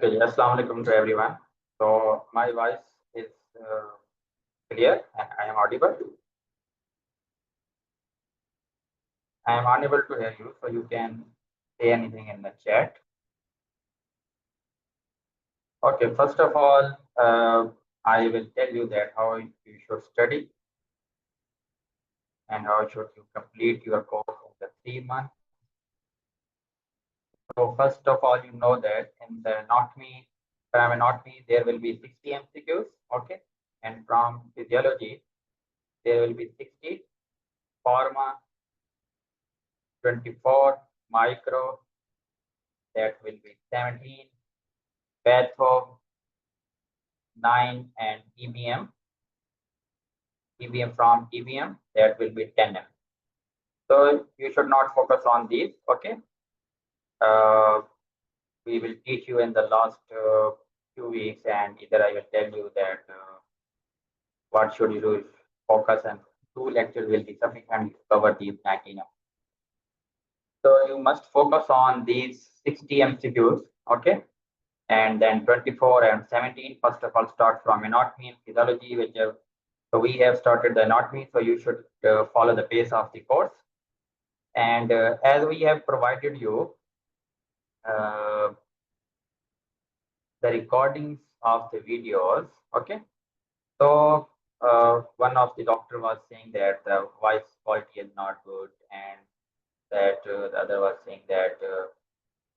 Okay, assalamu alaikum to everyone. So my voice is clear and I am audible. I am unable to hear you, so you can say anything in the chat. Okay, first of all, I will tell you that how you should study and how should you complete your course in the 3 months. So first of all, you know that in the anatomy, from anatomy, there will be 60 MCQs, okay? And from physiology, there will be 60, pharma, 24, micro, that will be 17, patho, 9, and EBM from EBM, that will be 10. So you should not focus on these, okay? We will teach you in the last few weeks, and either I will tell you that what should you do, focus, and 2 lectures will be sufficient to cover these 19. So you must focus on these 60 MCQs, okay? And then 24 and 17, first of all, start from anatomy and physiology, which so we have started the anatomy, so you should follow the pace of the course. And as we have provided you the recordings of the videos, okay? So one of the doctor was saying that the voice quality is not good, and that the other was saying that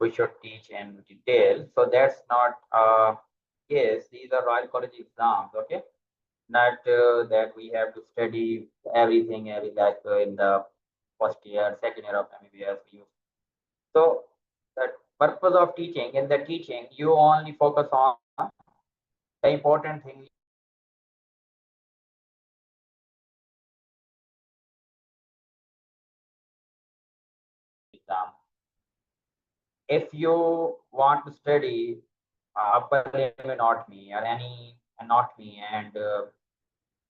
we should teach in detail. So that's not yes, these are Royal College exams, okay? Not that we have to study everything every like in the first year, second year of MBBS. So the purpose of teaching, in the teaching, you only focus on the important thing. Exam. If you want to study upper limb anatomy or any anatomy, and the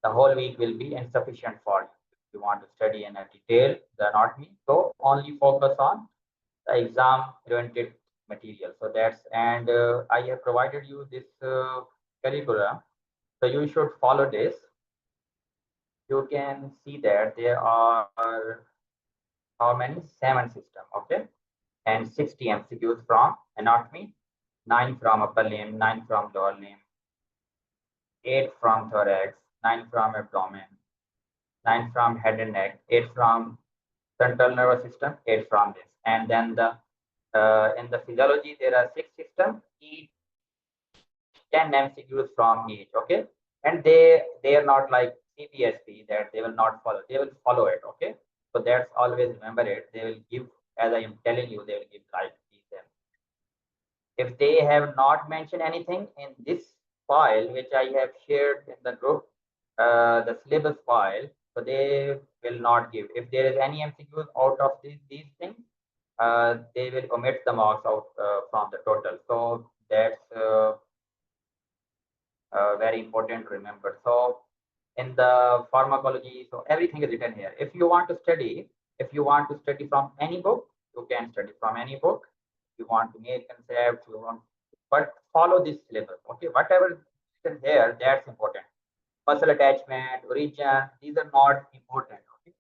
whole week will be insufficient for you. If you want to study in a detail the anatomy, so only focus on the exam oriented material. So that's, and I have provided you this curriculum, so you should follow this. You can see that there are how many? 7 system, okay? And 60 MCQs from anatomy, 9 from upper limb, 9 from lower limb, 8 from thorax, 9 from abdomen, 9 from head and neck, 8 from central nervous system, 8 from this. And then the in the physiology, there are 6 systems, each 10 MCQs from each, okay? And they are not like CPSP that they will not follow, they will follow it, okay? So that's always remember it. They will give, as I am telling you, they will give like them. If they have not mentioned anything in this file, which I have shared in the group, the syllabus file, so they will not give. If there is any MCQs out of these things, they will omit the marks out from the total. So that's very important to remember. So in the pharmacology, so everything is written here. If you want to study, from any book, you can study from any book. If you want to make concepts, you want, but follow this syllabus, okay? Whatever written here, that's important. Muscle attachment, origin, these are not important, okay?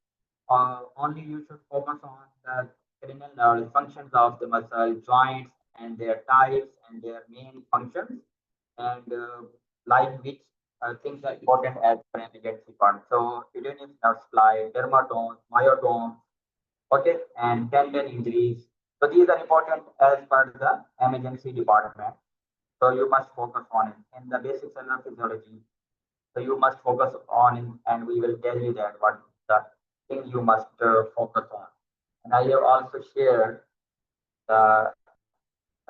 Only you should focus on the cranial functions of the muscle, joints, and their types and their main functions, and like which things are important as per emergency fund. So cutaneous nerve supply, dermatomes, myotomes, okay, and tendon injuries. So these are important as per the emergency department. So you must focus on it in the basic cellular physiology. So you must focus on it, and we will tell you that what the thing you must focus on. And I have also shared the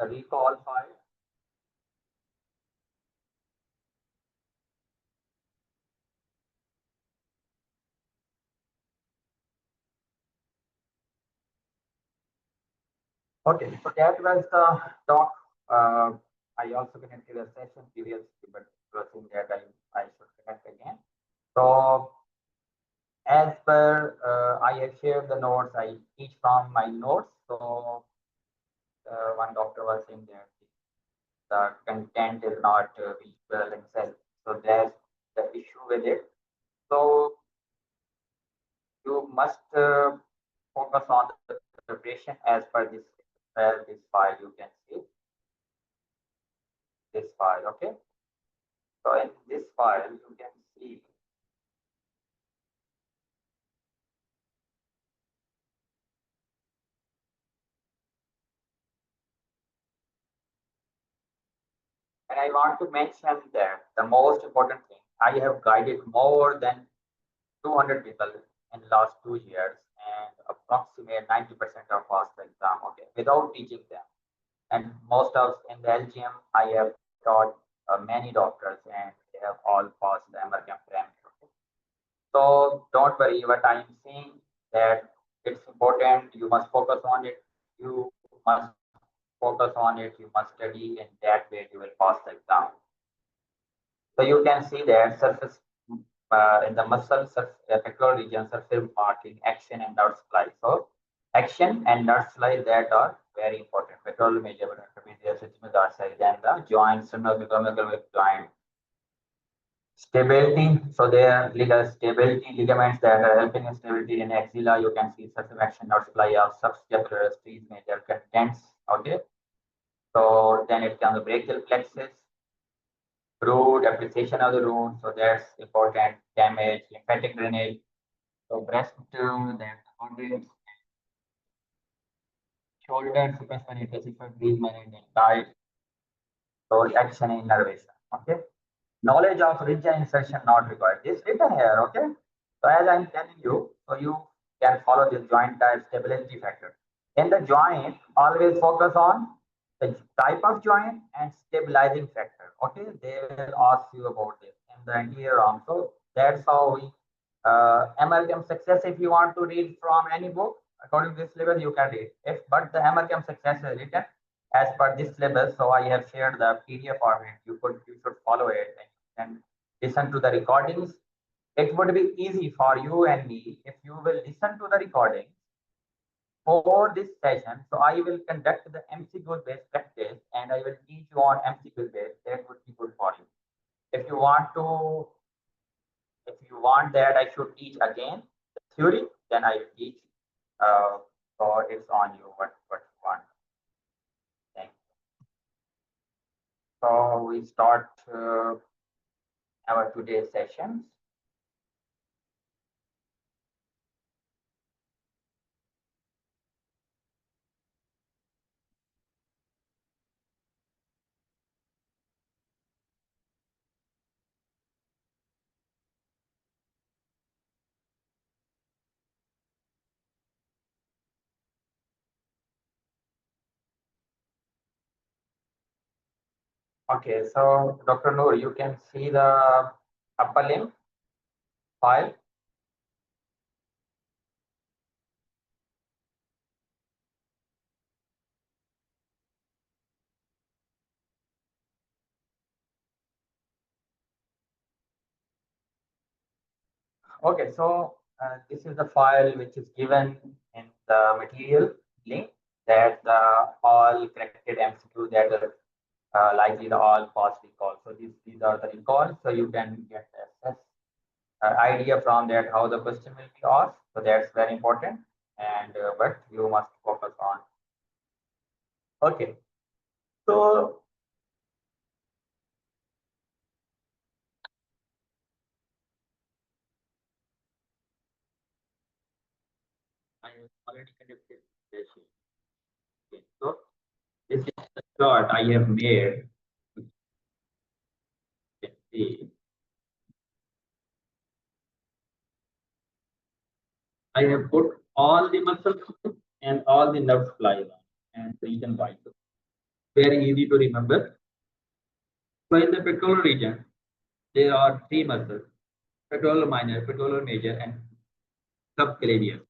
recall file. Okay, so that was the talk. I also connected a session previously, but think that I should connect again. So as per I have shared the notes, I teach from my notes. So one doctor was saying that the content is not visual and self. So that's the issue with it. So you must focus on the preparation as per this file. You can see this file. Okay. So in this file, you can see. And I want to mention that the most important thing, I have guided more than 200 people in the last 2 years, and approximately 90% are passed the exam, okay, without teaching them. And most of in the LGM, I have taught many doctors, and they have all passed the MRCM parameter. Okay? So don't worry, what I am saying that it's important. You must focus on it. You must focus on it. You must study, and that way you will pass the exam. So you can see that surface in the muscle pectoral region, surface marking, action and nerve supply. So action and nerve supply that are very important. Pectoral major dorsal, then the joints, sternocleidomastoid joint. Stability. So there are stability ligaments that are helping in stability in axilla. You can see surface action nerve supply of subscapular streets major contents. Okay. So then it comes the brachial plexus. Root, appreciation of the root, so that's important. Damage, lymphatic drainage, so breast, then organs, shoulder, superspine, intercipher, breathe, and diet, so action and innervation. Okay. Knowledge of region insertion not required. This written here, okay? So as I'm telling you, so you can follow this joint type stability factor. In the joint, always focus on the type of joint and stabilizing factor. Okay, they will ask you about this in the anterior arm. So that's how we MRCM success. If you want to read from any book according to this level, you can read. If but the MRCM success is written as per this syllabus, so I have shared the PDF format. You should follow it and listen to the recordings. It would be easy for you and me if you will listen to the recording for this session. So I will conduct the MCQ based practice and I will teach you on MCQ based. That would be good for you. If you want that I should teach again the theory, then I will teach. So it's on you what you want. Thank you. So we start our today's sessions. Okay, so Dr. Noor, you can see the upper limb file. Okay, so this is the file which is given in the material link that the all corrected MCQ that are likely the all past recall. So these are the recalls, so you can get access idea from that how the question will be asked. So that's very important, and but you must focus on. Okay, so I have already conducted this. Okay, so this is the chart I have made. You can see I have put all the muscles and all the nerve supplies on and region wise. Very easy to remember. So in the pectoral region, there are three muscles: pectoral minor, pectoral major, and subclavian.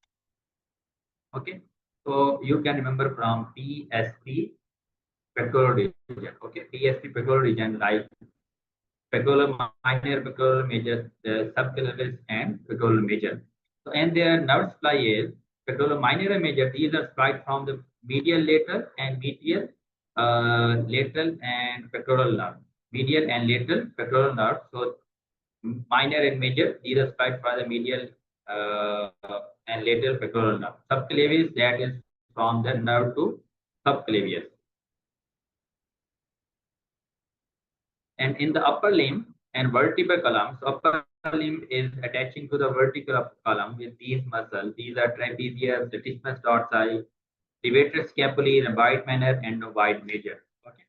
Okay, so you can remember from PSP pectoral region. Okay, PSP pectoral region like pectoral minor, pectoral major, the subclavian, and pectoral major. So and their nerve supply is pectoral minor and major. These are supplied from the medial lateral and medial lateral and pectoral nerve, medial and lateral pectoral nerve. So minor and major, these are supplied by the medial and lateral pectoral nerve. Subclavius, that is from the nerve to subclavius. And in the upper limb and vertebral column, so upper limb is attaching to the vertical column with these muscles. These are trapezius, latissimus dorsi, levator scapulae in a wide manner, and a wide major. Okay.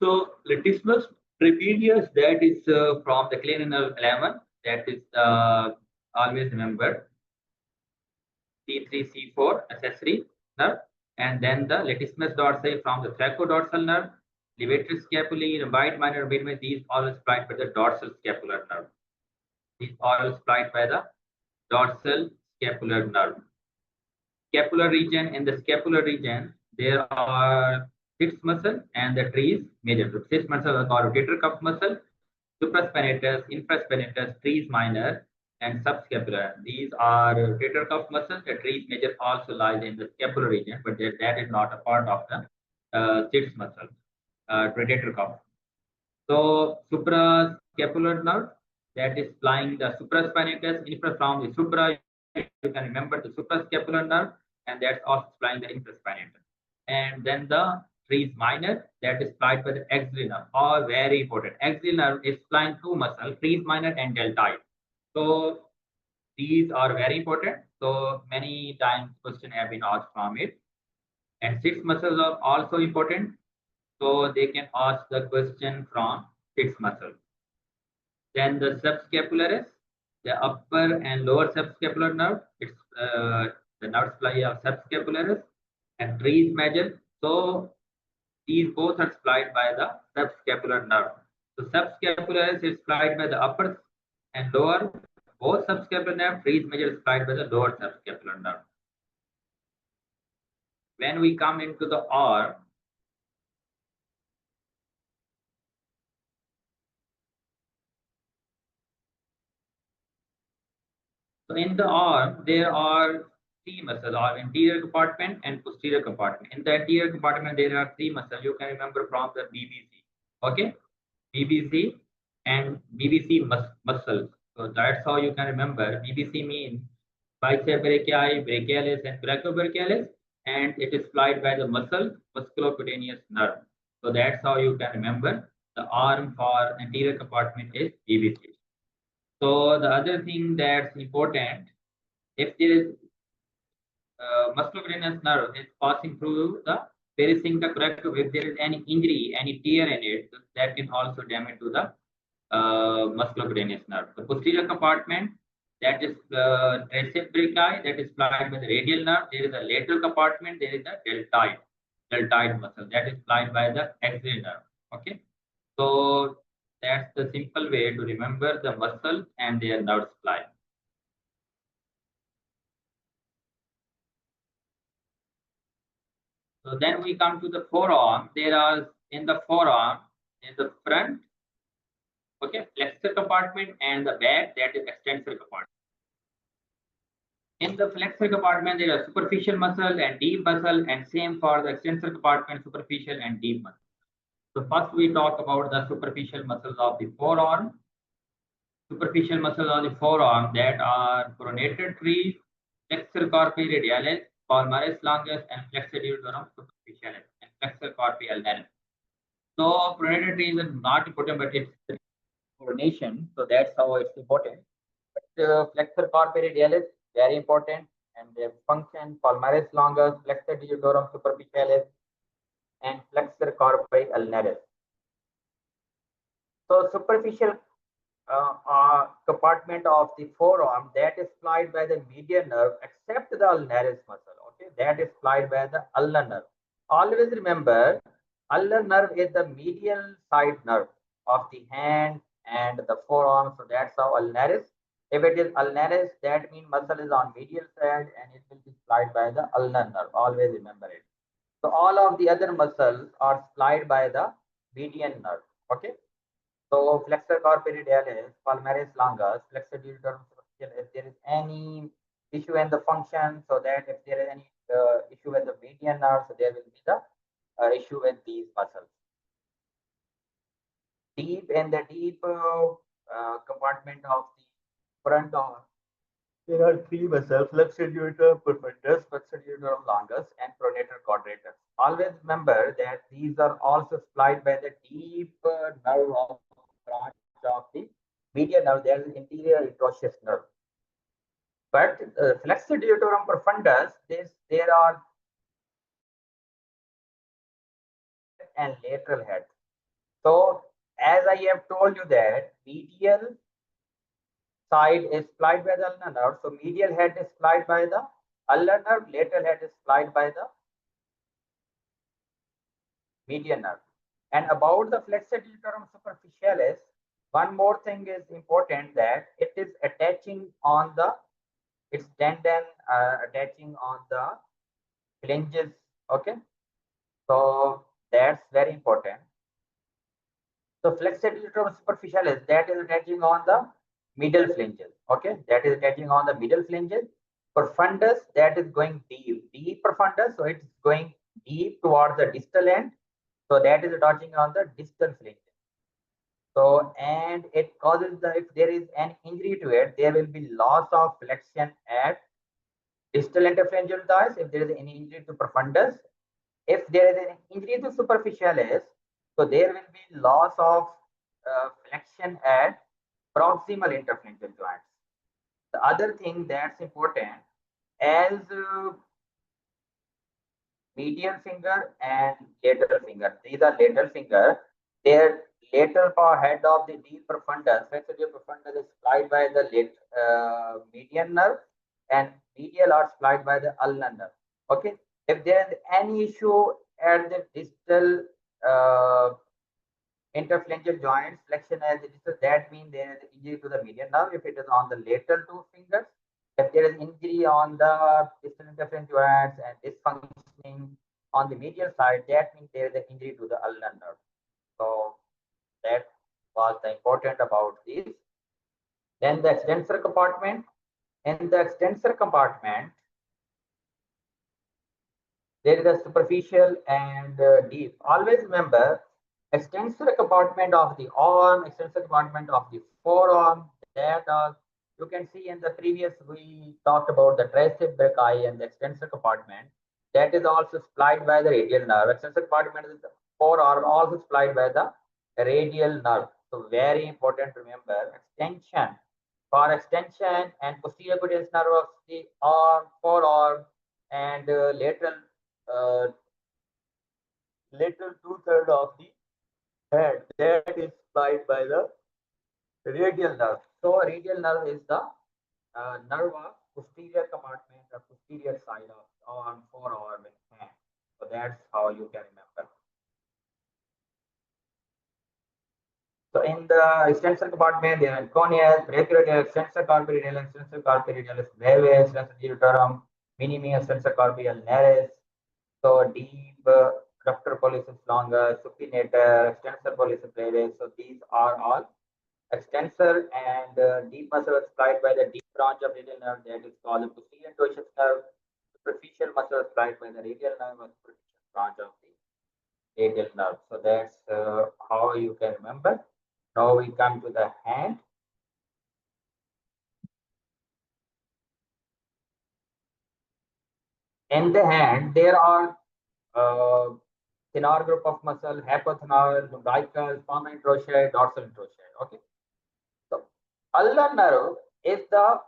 So latissimus trapezius, that is from the cranial 11. That is always remember C3, C4 accessory nerve, and then the latissimus dorsi from the thoracodorsal nerve, levator scapulae, the wide minor, these all supplied by the dorsal scapular nerve. These all supplied by the dorsal scapular nerve. Scapular region, in the scapular region, there are six muscles and the trees major. So six muscles are called rotator cuff muscle, supraspinatus, infraspinatus, trees minor, and subscapular. These are rotator cuff muscles. The trees major also lies in the scapular region, but that is not a part of the six muscles, rotator cuff. So suprascapular nerve, that is flying the supraspinatus, infra from the supra. You can remember the suprascapular nerve, and that's also flying the infraspinatus. And then the trees minor, that is supplied by the axillary nerve. All very important. Axillary nerve is supplying two muscles, trees minor and deltoid. So these are very important. So many times question have been asked from it. And six muscles are also important. So they can ask the question from six muscles. Then the subscapularis, the upper and lower subscapular nerve. It's the nerve supply of subscapularis and trees major. So these both are supplied by the subscapular nerve. So subscapularis is supplied by the upper and lower. Both subscapular nerve, trees major is supplied by the lower subscapular nerve. When we come into the arm, so in the arm, there are three muscles, or anterior compartment and posterior compartment. In the anterior compartment, there are three muscles. You can remember from the BBC. Okay, BBC and BBC muscles. So that's how you can remember. BBC means bicep brachii, brachialis, and brachiobrachialis, and it is supplied by the muscle musculocutaneous nerve. So that's how you can remember the arm for anterior compartment is BBC. So the other thing that's important, if there is musculocutaneous nerve is passing through the perisphincter corrective, if there is any injury, any tear in it, that can also damage to the musculocutaneous nerve. The posterior compartment, that is tricep brachii, that is supplied by the radial nerve. There is a lateral compartment, there is a deltoid muscle, that is supplied by the axillary nerve. Okay, so that's the simple way to remember the muscle and their nerve supply. So then we come to the forearm. There are in the forearm, in the front, okay, flexor compartment, and the back, that is extensor compartment. In the flexor compartment, there are superficial muscle and deep muscle, and same for the extensor compartment, superficial and deep muscle. So first we talk about the superficial muscles of the forearm. Superficial muscles of the forearm, that are pronator trees, flexor carpi radialis, palmaris longus, and flexor diudorum superficialis, and flexor carpi ulnaris. So pronator trees are not important, but it's pronation, so that's how it's important. But flexor carpi radialis, very important, and their function, palmaris longus, flexor diudorum superficialis, and flexor carpi ulnaris. So superficial compartment of the forearm, that is supplied by the median nerve, except the ulnaris muscle. Okay, that is supplied by the ulnar nerve. Always remember, ulnar nerve is the medial side nerve of the hand and the forearm. So that's how ulnaris. If it is ulnaris, that means muscle is on medial side and it will be supplied by the ulnar nerve. Always remember it. So all of the other muscles are supplied by the median nerve. Okay. So flexor carpi radialis, palmaris longus, flexor diudorum superficialis. If there is any issue in the function, so that if there is any issue with the median nerve, so there will be the issue with these muscles. Deep in the deep compartment of the front arm, there are three muscles: flexor profundus, flexor longus, and pronator quadratus. Always remember that these are also supplied by the deep nerve of branch of the median nerve. There is interior interosseous nerve. But flexor profundus, there are and lateral head. So as I have told you that medial side is supplied by the ulnar nerve. So medial head is supplied by the ulnar nerve, lateral head is supplied by the median nerve. And about the flexor deuterorum superficialis, one more thing is important, that it is attaching on the, its tendon attaching on the flanges. Okay, so that's very important. So flexor deuterorum superficialis, that is attaching on the middle flanges. Okay, that is attaching on the middle flanges. Profundus, that is going deep profundus, so it's going deep towards the distal end. So that is attaching on the distal flanges. So, and it causes the, if there is an injury to it, there will be loss of flexion at distal interphalangeal joints. If there is any injury to profundus, if there is an injury to superficialis, so there will be loss of flexion at proximal interphalangeal joints. The other thing that's important, as medial finger and lateral finger, these are lateral finger, their lateral power head of the deep profundus, flexor profundus is supplied by the median nerve, and medial are supplied by the ulnar nerve. Okay, if there is any issue at the distal interphalangeal joints, flexion as it is, that means there is injury to the median nerve. If it is on the lateral two fingers, if there is injury on the distal interphalangeal joints and dysfunctioning on the medial side, that means there is an injury to the ulnar nerve. So that was the important about this. Then the extensor compartment. In the extensor compartment, there is a superficial and deep. Always remember, extensor compartment of the arm, extensor compartment of the forearm, that you can see in the previous, we talked about the tricep brachii and the extensor compartment. That is also supplied by the radial nerve. Extensor compartment is the forearm, also supplied by the radial nerve. So very important to remember, extension. For extension and posterior quadrant nerve of the arm, forearm, and lateral two-thirds of the head, that is supplied by the radial nerve. So radial nerve is the nerve of posterior compartment or posterior side of arm, forearm, and hand. So that's how you can remember. So in the extensor compartment, there are conius, brachioradial, extensor carpi radialis, extensor carpi radialis brevis, extensor deuterorum, minimi, extensor carpi ulnaris. So deep adductor pollicis longus, supinator, extensor pollicis brevis. So these are all extensor and deep muscle supplied by the deep branch of radial nerve, that is called the posterior interosseous nerve. Superficial muscle supplied by the radial nerve, or superficial branch of the radial nerve. So that's how you can remember. Now we come to the hand. In the hand, there are thenar group of muscle, hypothenar, lumbrical, palmar interosseous, dorsal interosseous. Okay. So ulnar nerve is the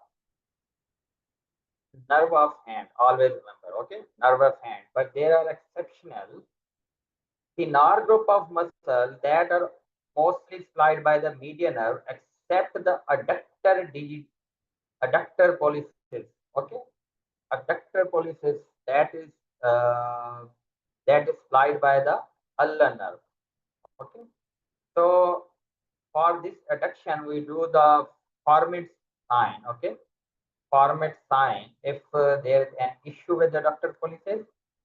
nerve of hand. Always remember. Okay, nerve of hand. But there are exceptional thenar group of muscle that are mostly supplied by the median nerve, except the adductor pollicis. Okay, adductor pollicis, uh, that is supplied by the ulnar nerve. Okay, so for this adduction, we do the Formet sign. Okay, Formet sign. If there is an issue with the adductor pollicis,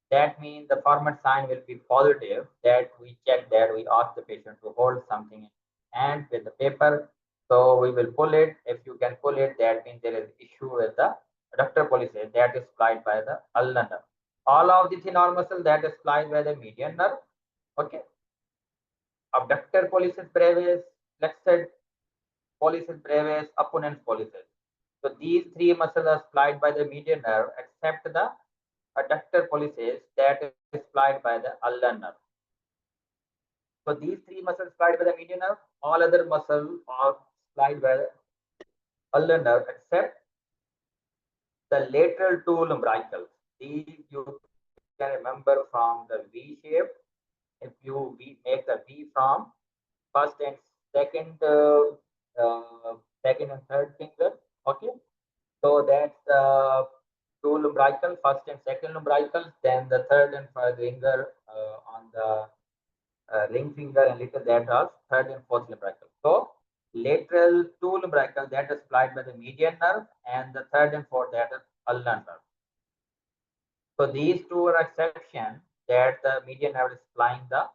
that means the Formet sign will be positive. That we check, that we ask the patient to hold something in hand with the paper. So we will pull it. If you can pull it, that means there is issue with the adductor pollicis, that is supplied by the ulnar nerve. All of the thinner muscle that is supplied by the median nerve. Okay. Abductor pollicis brevis, flexor pollicis brevis, opponens pollicis. So these three muscles are supplied by the median nerve, except the adductor pollicis that is supplied by the ulnar nerve. So these three muscles supplied by the median nerve, all other muscles are supplied by the ulnar nerve except the lateral two lumbricals. These you can remember from the V shape. If you make the V from first and second, second and third finger, okay. So that's the two lumbrical, first and second lumbricals. Then the third and fourth finger on the ring finger and little that are third and fourth lumbrical. So lateral two lumbrical that is supplied by the median nerve, and the third and fourth that is ulnar nerve. So these two are exception that the median nerve is supplying the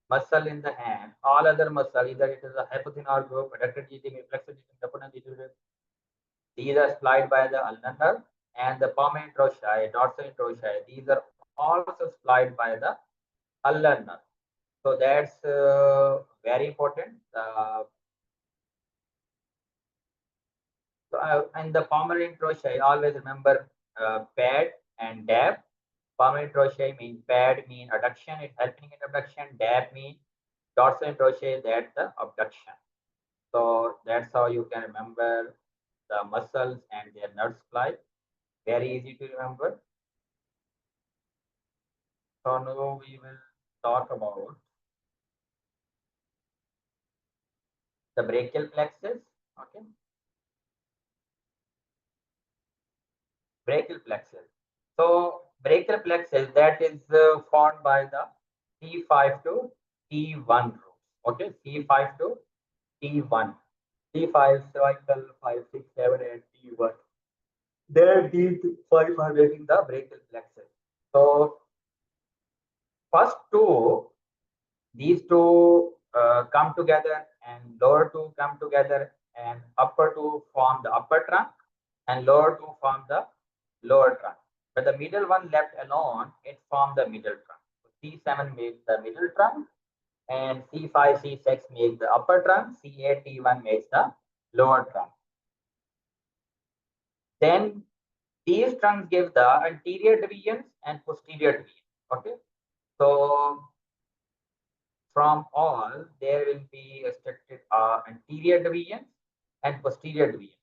muscle in the hand. All other muscle, either it is a hypothenar group, adductor GTM, flexor GTM, opponent GTM, these are supplied by the ulnar nerve, and the palmar interossei, dorsal interossei, these are also supplied by the ulnar nerve. So that's very important. And the palmar interossei, always remember pad and dab. Palmar interossei means pad mean adduction, it's helping in abduction. Dab mean dorsal interossei, that's the abduction. So that's how you can remember the muscles and their nerve supply. Very easy to remember. So now we will talk about the brachial plexus. Okay, brachial plexus. So brachial plexus that is formed by the T5 to T1 groups. Okay, T5 to T1. T5 cervical 5, 6, 7, and T1. There these five are making the brachial plexus. So first two, these two come together, and lower two come together, and upper two form the upper trunk, and lower two form the lower trunk. But the middle one left alone, it forms the middle trunk. So C7 makes the middle trunk, and C5, C6 makes the upper trunk, C8, T1 makes the lower trunk. Then these trunks give the anterior divisions and posterior divisions. Okay, so from all, there will be restricted anterior divisions and posterior divisions.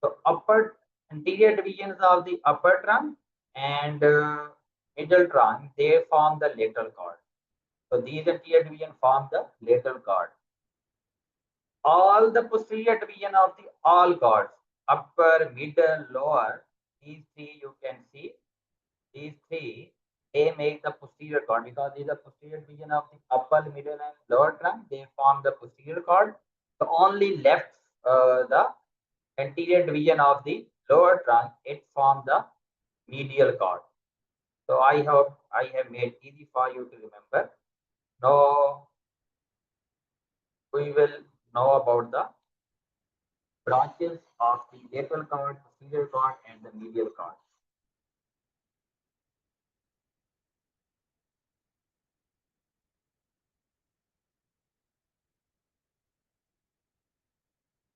So upper anterior divisions of the upper trunk and middle trunk, they form the lateral cord. So these anterior division form the lateral cord. All the posterior division of the all cords, upper, middle, lower, these three you can see, these three, they make the posterior cord, because these are posterior division of the upper, middle, and lower trunk. They form the posterior cord. So only left the anterior division of the lower trunk, it forms the medial cord. So I hope I have made easy for you to remember. Now we will know about the branches of the lateral cord, posterior cord, and the medial cord.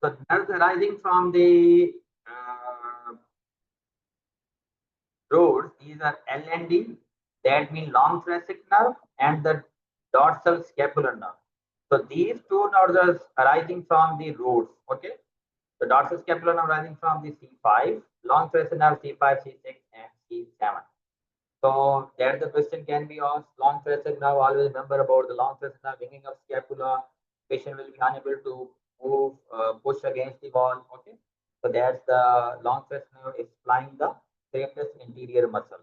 So nerves arising from the roots, these are L and D, that mean long thoracic nerve, and the dorsal scapular nerve. So these two nerves are arising from the roots. Okay, the dorsal scapular nerve arising from the C5, long thoracic nerve C5, C6, and C7. So there the question can be asked, long thoracic nerve, always remember about the long thoracic nerve, winging of scapula, patient will be unable to move, push against the wall. Okay, so that's the long thoracic nerve is supplying the safest interior muscle.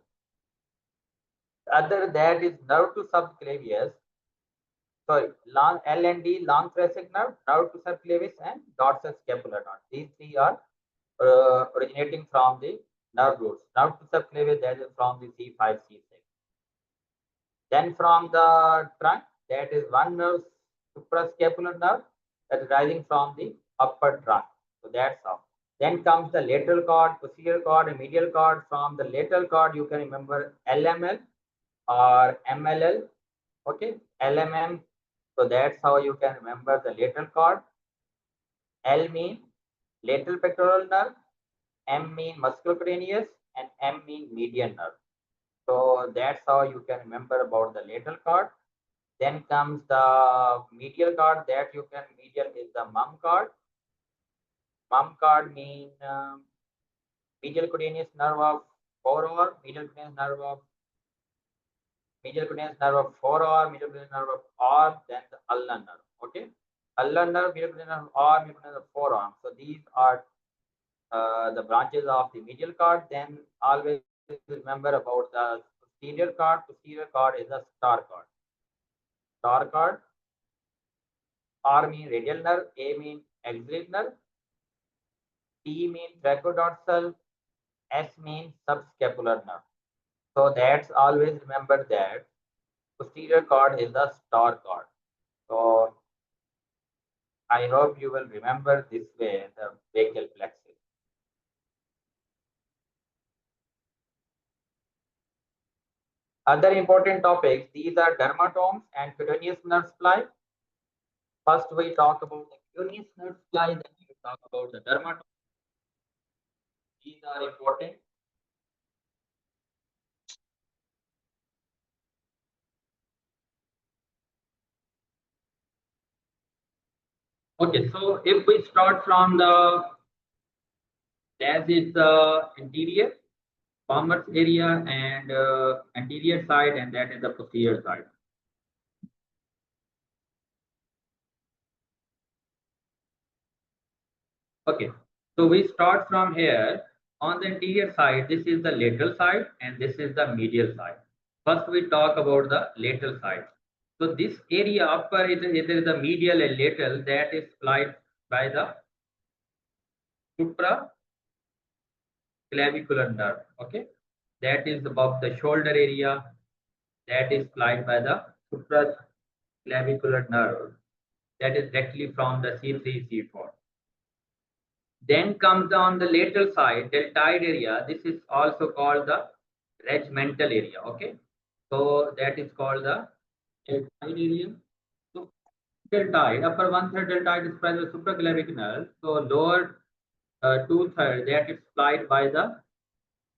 Other that is nerve to subclavius, sorry, long L and D, long thoracic nerve, nerve to subclavius, and dorsal scapular nerve. These three are originating from the nerve roots. Nerve to subclavius, that is from the C5, C6. Then from the trunk, that is one nerve, suprascapular nerve, that is rising from the upper trunk. So that's how. Then comes the lateral cord, posterior cord, and medial cord. From the lateral cord, you can remember LML or MLL. Okay, LMM. So that's how you can remember the lateral cord. L mean lateral pectoral nerve, M mean musculocutaneous, and M mean median nerve. So that's how you can remember about the lateral cord. Then comes the medial cord that you can medial is the mum cord. Mum cord mean medial cutaneous nerve of forearm, medial cutaneous nerve of forearm, medial cutaneous nerve of arm, then the ulnar nerve. Okay, ulnar nerve, medial cutaneous nerve of arm, medial cutaneous nerve of forearm. So these are the branches of the medial cord. Then always remember about the posterior cord. Posterior cord is a star cord. Star cord. R mean radial nerve, A mean axillary nerve, T mean trachodorsal, S means subscapular nerve. So that's always remember that posterior cord is the star cord. So I hope you will remember this way the brachial plexus. Other important topics, these are dermatomes and cutaneous nerve supply. First we talk about the cutaneous nerve supply, then we talk about the dermatome. These are important. Okay, so if we start from the as is the anterior palmar area and anterior side, and that is the posterior side. Okay, so we start from here. On the anterior side, this is the lateral side and this is the medial side. First, we talk about the lateral side. So this area upper is the medial and lateral that is supplied by the supraclavicular nerve. Okay, that is above the shoulder area. That is supplied by the supraclavicular nerve. That is directly from the C3, C4. Then comes on the lateral side, deltoid area. This is also called the regimental area. Okay, so that is called the deltoid area. So deltoid, upper 1/3 deltoid is by the supraclavicular. So lower 2/3 that is supplied by the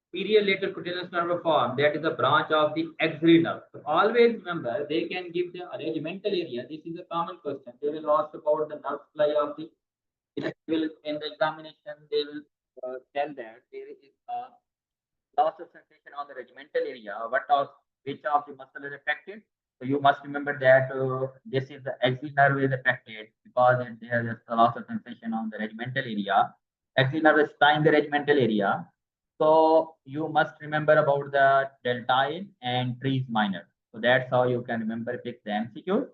superior lateral cutaneous nerve form. That is a branch of the axillary nerve. So always remember they can give the regimental area. This is a common question. They will ask about the nerve supply of the in the examination, they will tell that there is a loss of sensation on the regimental area. Which of the muscle is affected? So you must remember that this is the axillary nerve is affected because there is a loss of sensation on the regimental area. Axillary nerve is supplying the regimental area. So you must remember about the deltoid and teres minor. So that's how you can remember pick the MCQ.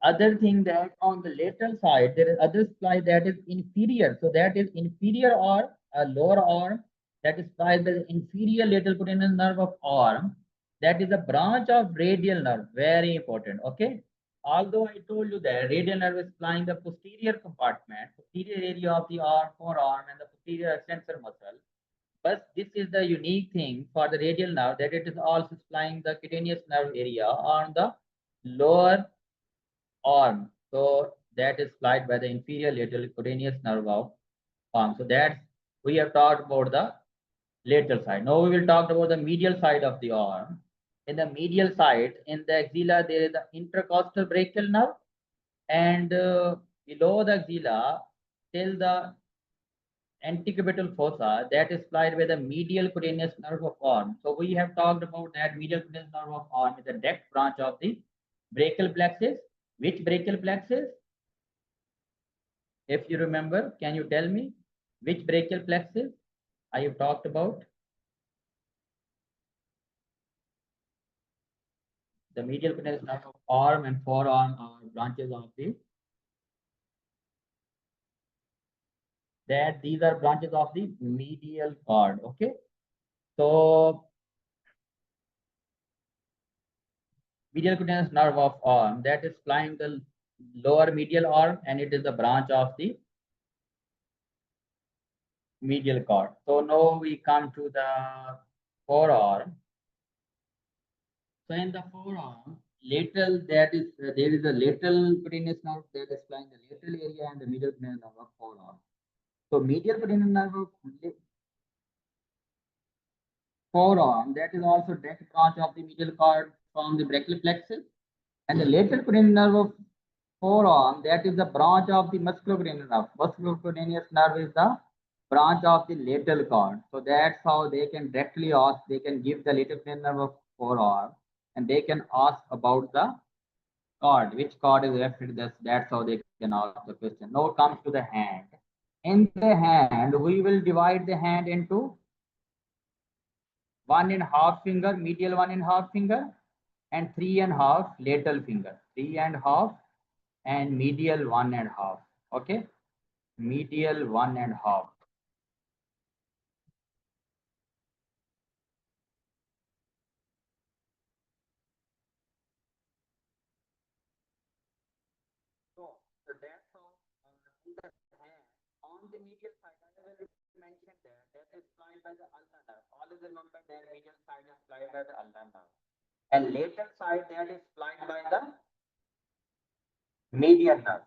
Other thing that on the lateral side there is other supply that is inferior, so that is inferior or a lower arm that is by the inferior lateral cutaneous nerve of arm, that is a branch of radial nerve. Very important. Okay, although I told you that radial nerve is supplying the posterior compartment, posterior area of the arm, forearm, and the posterior extensor muscle, but this is the unique thing for the radial nerve that it is also supplying the cutaneous nerve area on the lower arm. So that is supplied by the inferior lateral cutaneous nerve of arm. So that's we have talked about the lateral side. Now we will talk about the medial side of the arm. In the medial side, in the axilla, there is the intercostal brachial nerve, and below the axilla till the antecubital fossa, that is supplied by the medial cutaneous nerve of arm. So we have talked about that medial cutaneous nerve of arm is a direct branch of the brachial plexus. Which brachial plexus? If you remember, can you tell me which brachial plexus I have talked about? The medial cutaneous nerve of arm and forearm are branches of the these are branches of the medial cord. Okay, so medial cutaneous nerve of arm that is supplying the lower medial arm, and it is the branch of the medial cord. So now we come to the forearm. So in the forearm, lateral, that is there is a lateral cutaneous nerve that is supplying the lateral area and the medial cutaneous nerve of forearm. So medial cutaneous nerve of forearm, that is also direct branch of the medial cord from the brachial plexus, and the lateral cutaneous nerve of forearm, that is the branch of the musculocutaneous nerve. Musculocutaneous nerve is the branch of the lateral cord. So that's how they can directly ask, they can give the lateral cutaneous nerve of forearm, and they can ask about the cord, which cord is affected. That's how they can ask the question. Now comes to the hand. In the hand, we will divide the hand into 1.5 finger, medial 1.5 finger, and 3.5 lateral finger. 3.5 and medial 1.5. Okay, medial 1.5. So that's how in the hand, on the medial side, I will mention that is supplied by the ulnar nerve. Always remember that medial side is supplied by the ulnar nerve, and lateral side that is supplied by the median nerve.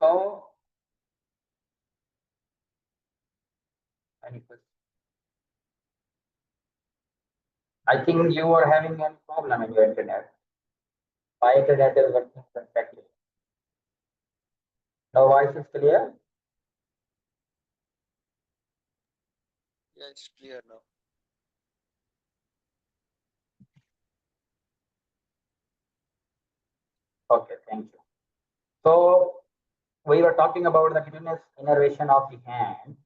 So, any question? I think you are having a problem in your internet. My internet is working perfectly. Now voice is clear? Yeah, it's clear now. Okay, thank you. So we were talking about the cutaneous innervation of the hand.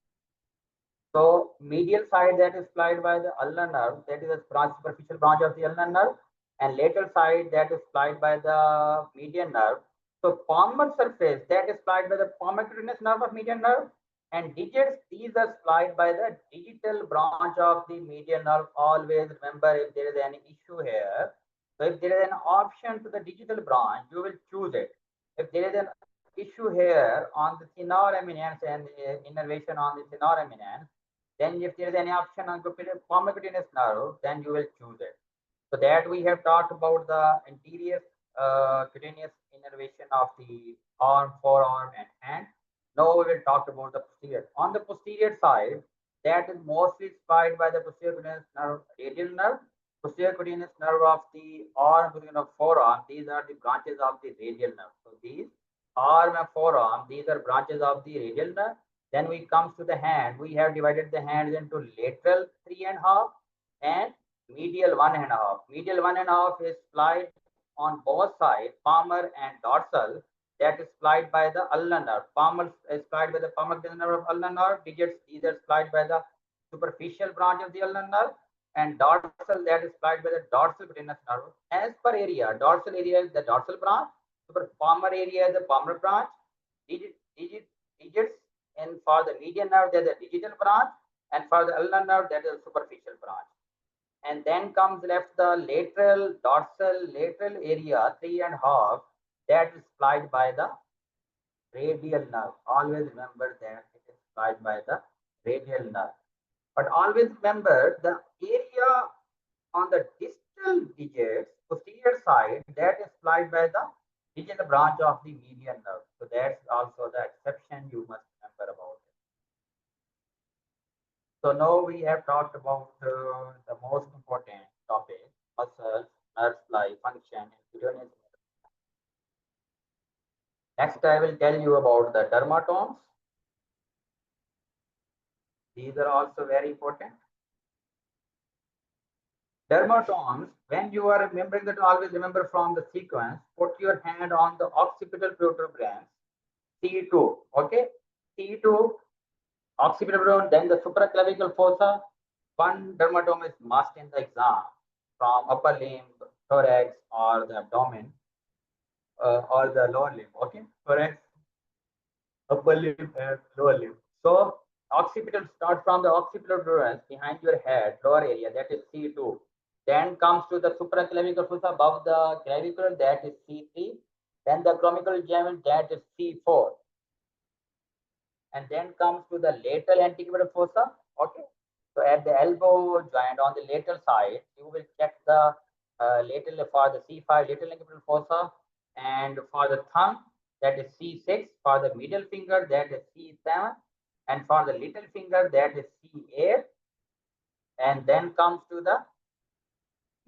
So medial side that is supplied by the ulnar nerve, that is a branch, superficial branch of the ulnar nerve, and lateral side that is supplied by the median nerve. So palmar surface that is supplied by the palmar cutaneous nerve of median nerve, and digits, these are supplied by the digital branch of the median nerve. Always remember, if there is any issue here, so if there is an option to the digital branch, you will choose it. If there is an issue here on the thenar eminence and innervation on the thenar eminence, then if there is any option on the palmar cutaneous nerve, then you will choose it. So that we have talked about the anterior cutaneous innervation of the arm, forearm, and hand. Now we will talk about the posterior. On the posterior side, that is mostly supplied by the posterior cutaneous nerve, radial nerve, posterior cutaneous nerve of the arm, forearm. These are the branches of the radial nerve. So these arm and forearm, these are branches of the radial nerve. Then we comes to the hand. We have divided the hands into lateral 3.5 and medial 1.5. Medial 1.5 is supplied on both sides, palmar and dorsal. That is supplied by the ulnar nerve. Palmar is supplied by the palmar nerve of ulnar nerve. Digits, these are supplied by the superficial branch of the ulnar nerve, and dorsal that is supplied by the dorsal cutaneous nerve. As per area, dorsal area is the dorsal branch, palmar area is the palmar branch. Digits, and for the median nerve, there is a digital branch, and for the ulnar nerve, that is a superficial branch. And then comes left the lateral, dorsal, lateral area, 3.5, that is supplied by the radial nerve. Always remember that it is supplied by the radial nerve. But always remember the area on the distal digits, posterior side, that is supplied by the digital branch of the median nerve. So that's also the exception you must remember about it. So now we have talked about the most important topic, muscles, nerve supply, function, and cutaneous. Next, I will tell you about the dermatomes. These are also very important. Dermatomes, when you are remembering that, always remember from the sequence, put your hand on the occipital protuberance, C2, okay? C2, occipital protuberance, then the supraclavicle fossa. One dermatome is must in the exam from upper limb, thorax, or the abdomen, or the lower limb, okay? Thorax, upper limb, and lower limb. So, occipital, start from the occipital protuberance behind your head, lower area, that is C2. Then comes to the supraclavicular fossa above the clavicle, that is C3. Then the acromial ligament, that is C4. and then comes to the lateral antecubital fossa. Okay, so at the elbow joint on the lateral side, you will check the lateral for the C5 lateral antecubital fossa, and for the thumb that is C6, for the middle finger that is C7, and for the little finger that is C8, and then comes to the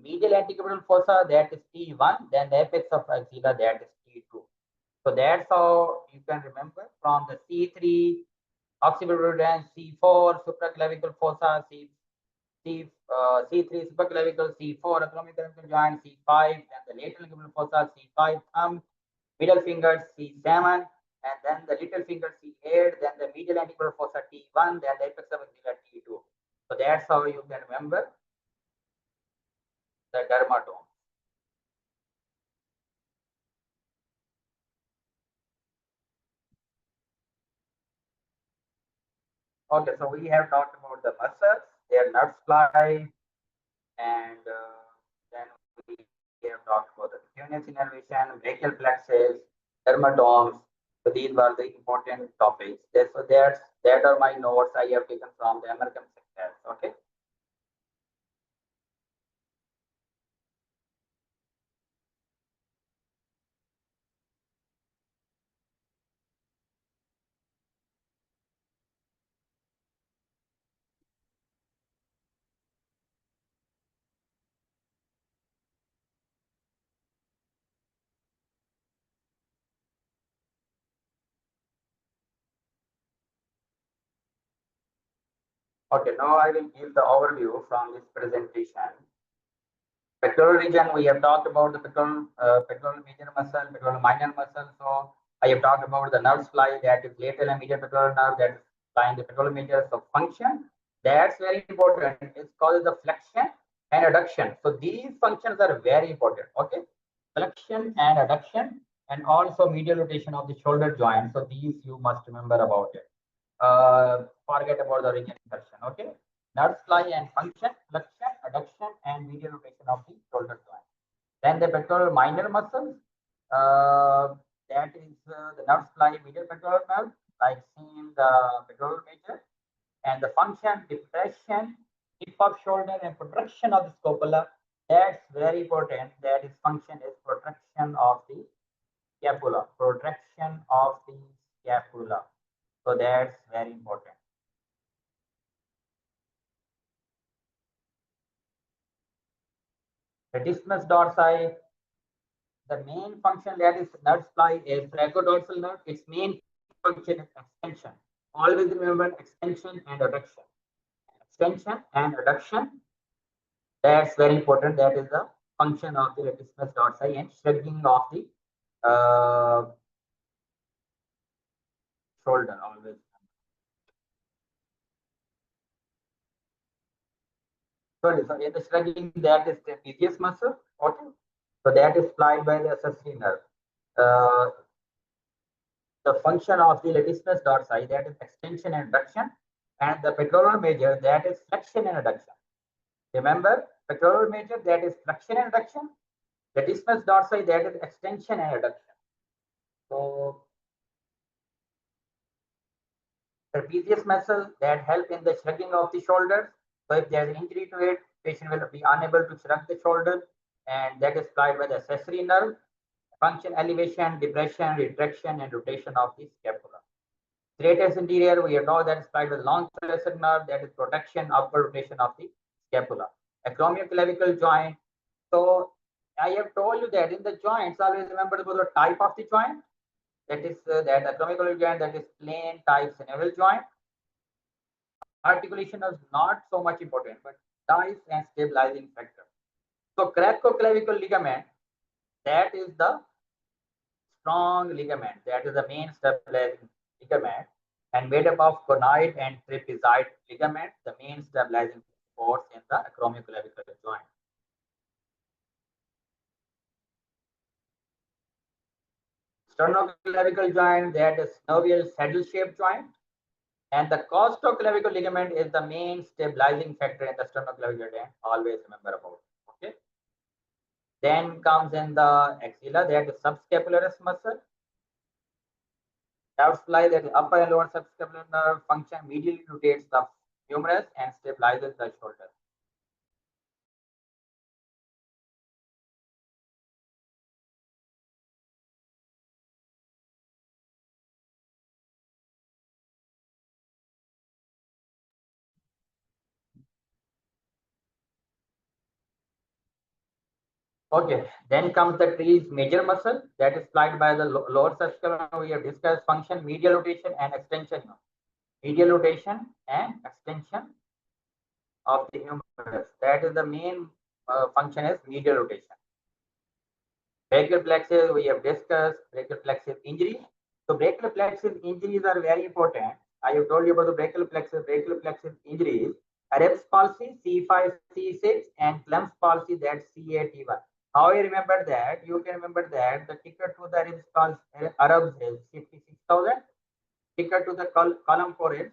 medial antecubital fossa that is T1, then the apex of axilla that is T2. So that's how you can remember from the C3 occipital and C4 supraclavicle fossa, C3 supraclavicle, C4 acromioclavicle joint, C5, then the lateral antecubital fossa, C5 thumb, middle finger C7, and then the little finger C8, then the medial antecubital fossa T1, then the apex of axilla T2. So that's how you can remember the dermatome. Okay, so we have talked about the muscles, their nerve supply, and then we have talked about the cutaneous innervation, brachial plexus, dermatomes. So these were the important topics. So that are my notes I have taken from the American sectors. Okay. Okay, now I will give the overview from this presentation. Pectoral region, we have talked about the pectoral major muscle, pectoral minor muscle. So I have talked about the nerve supply, that is lateral and medial pectoral nerve, that is supplying the pectoral major. So function, that's very important. It's called the flexion and adduction. So these functions are very important. Okay, flexion and adduction, and also medial rotation of the shoulder joint. So these you must remember about it. Forget about the origin insertion. Okay, nerve supply and function, flexion, adduction, and medial rotation of the shoulder joint. Then the pectoral minor muscles, that is the nerve supply, medial pectoral nerve, like seen the pectoral major, and the function, depression, tip of shoulder, and protraction of the scapula. That's very important. That is function is protraction of the scapula, protraction of the scapula. So that's very important. The dismus dorsi, the main function that is nerve supply is trachodorsal nerve. Its main function is extension. Always remember extension and adduction. Extension and adduction. That's very important. That is the function of the dismus dorsi and shrugging of the shoulder. Always. Sorry, so in the shrugging, that is the trapezius muscle. Okay. So that is supplied by the accessory nerve. Uh, the function of the latissimus dorsi, that is extension and adduction, and the pectoral major, that is flexion and adduction. Remember, pectoral major, that is flexion and adduction, latissimus dorsi, that is extension and adduction. So trapezius muscle that help in the shrugging of the shoulders. So if there is injury to it, patient will be unable to shrug the shoulder, and that is supplied by the accessory nerve. Function, elevation, depression, retraction, and rotation of the scapula. Serratus anterior, we know that is supplied with long thoracic nerve, that is protection, upward rotation of the scapula. Acromioclavicle joint. So I have told you that in the joints, always remember the type of the joint. That is that acromioclavicle joint, that is plain type synovial joint. Articulation is not so much important, but ties and stabilizing factor. So coracoid ligament, that is the strong ligament, that is the main stabilizing ligament, and made up of conoid and trapezoid ligament, the main stabilizing force in the acromioclavicular joint. Sternoclavicle joint, that is synovial saddle-shaped joint, and the costoclavicle ligament is the main stabilizing factor in the sternoclavicular joint. Always remember about it. Okay. Then comes in the axilla, that is subscapularis muscle. Nerve supply, that is upper and lower subscapular nerve function medially rotates the humerus and stabilizes the shoulder. Okay, then comes the tree's major muscle that is supplied by the lower subscapular. We have discussed function, medial rotation and extension. Medial rotation and extension of the humerus. That is the main function is medial rotation. Brachial plexus, we have discussed brachial plexus injury. So brachial plexus injuries are very important. I have told you about the brachial plexus injuries. Erb's palsy, C5, C6, and Clem's palsy, that's CAT1. How you remember that? You can remember that the ticket to the Erb's palsy, Arabs is 56,000. Ticket to the column for it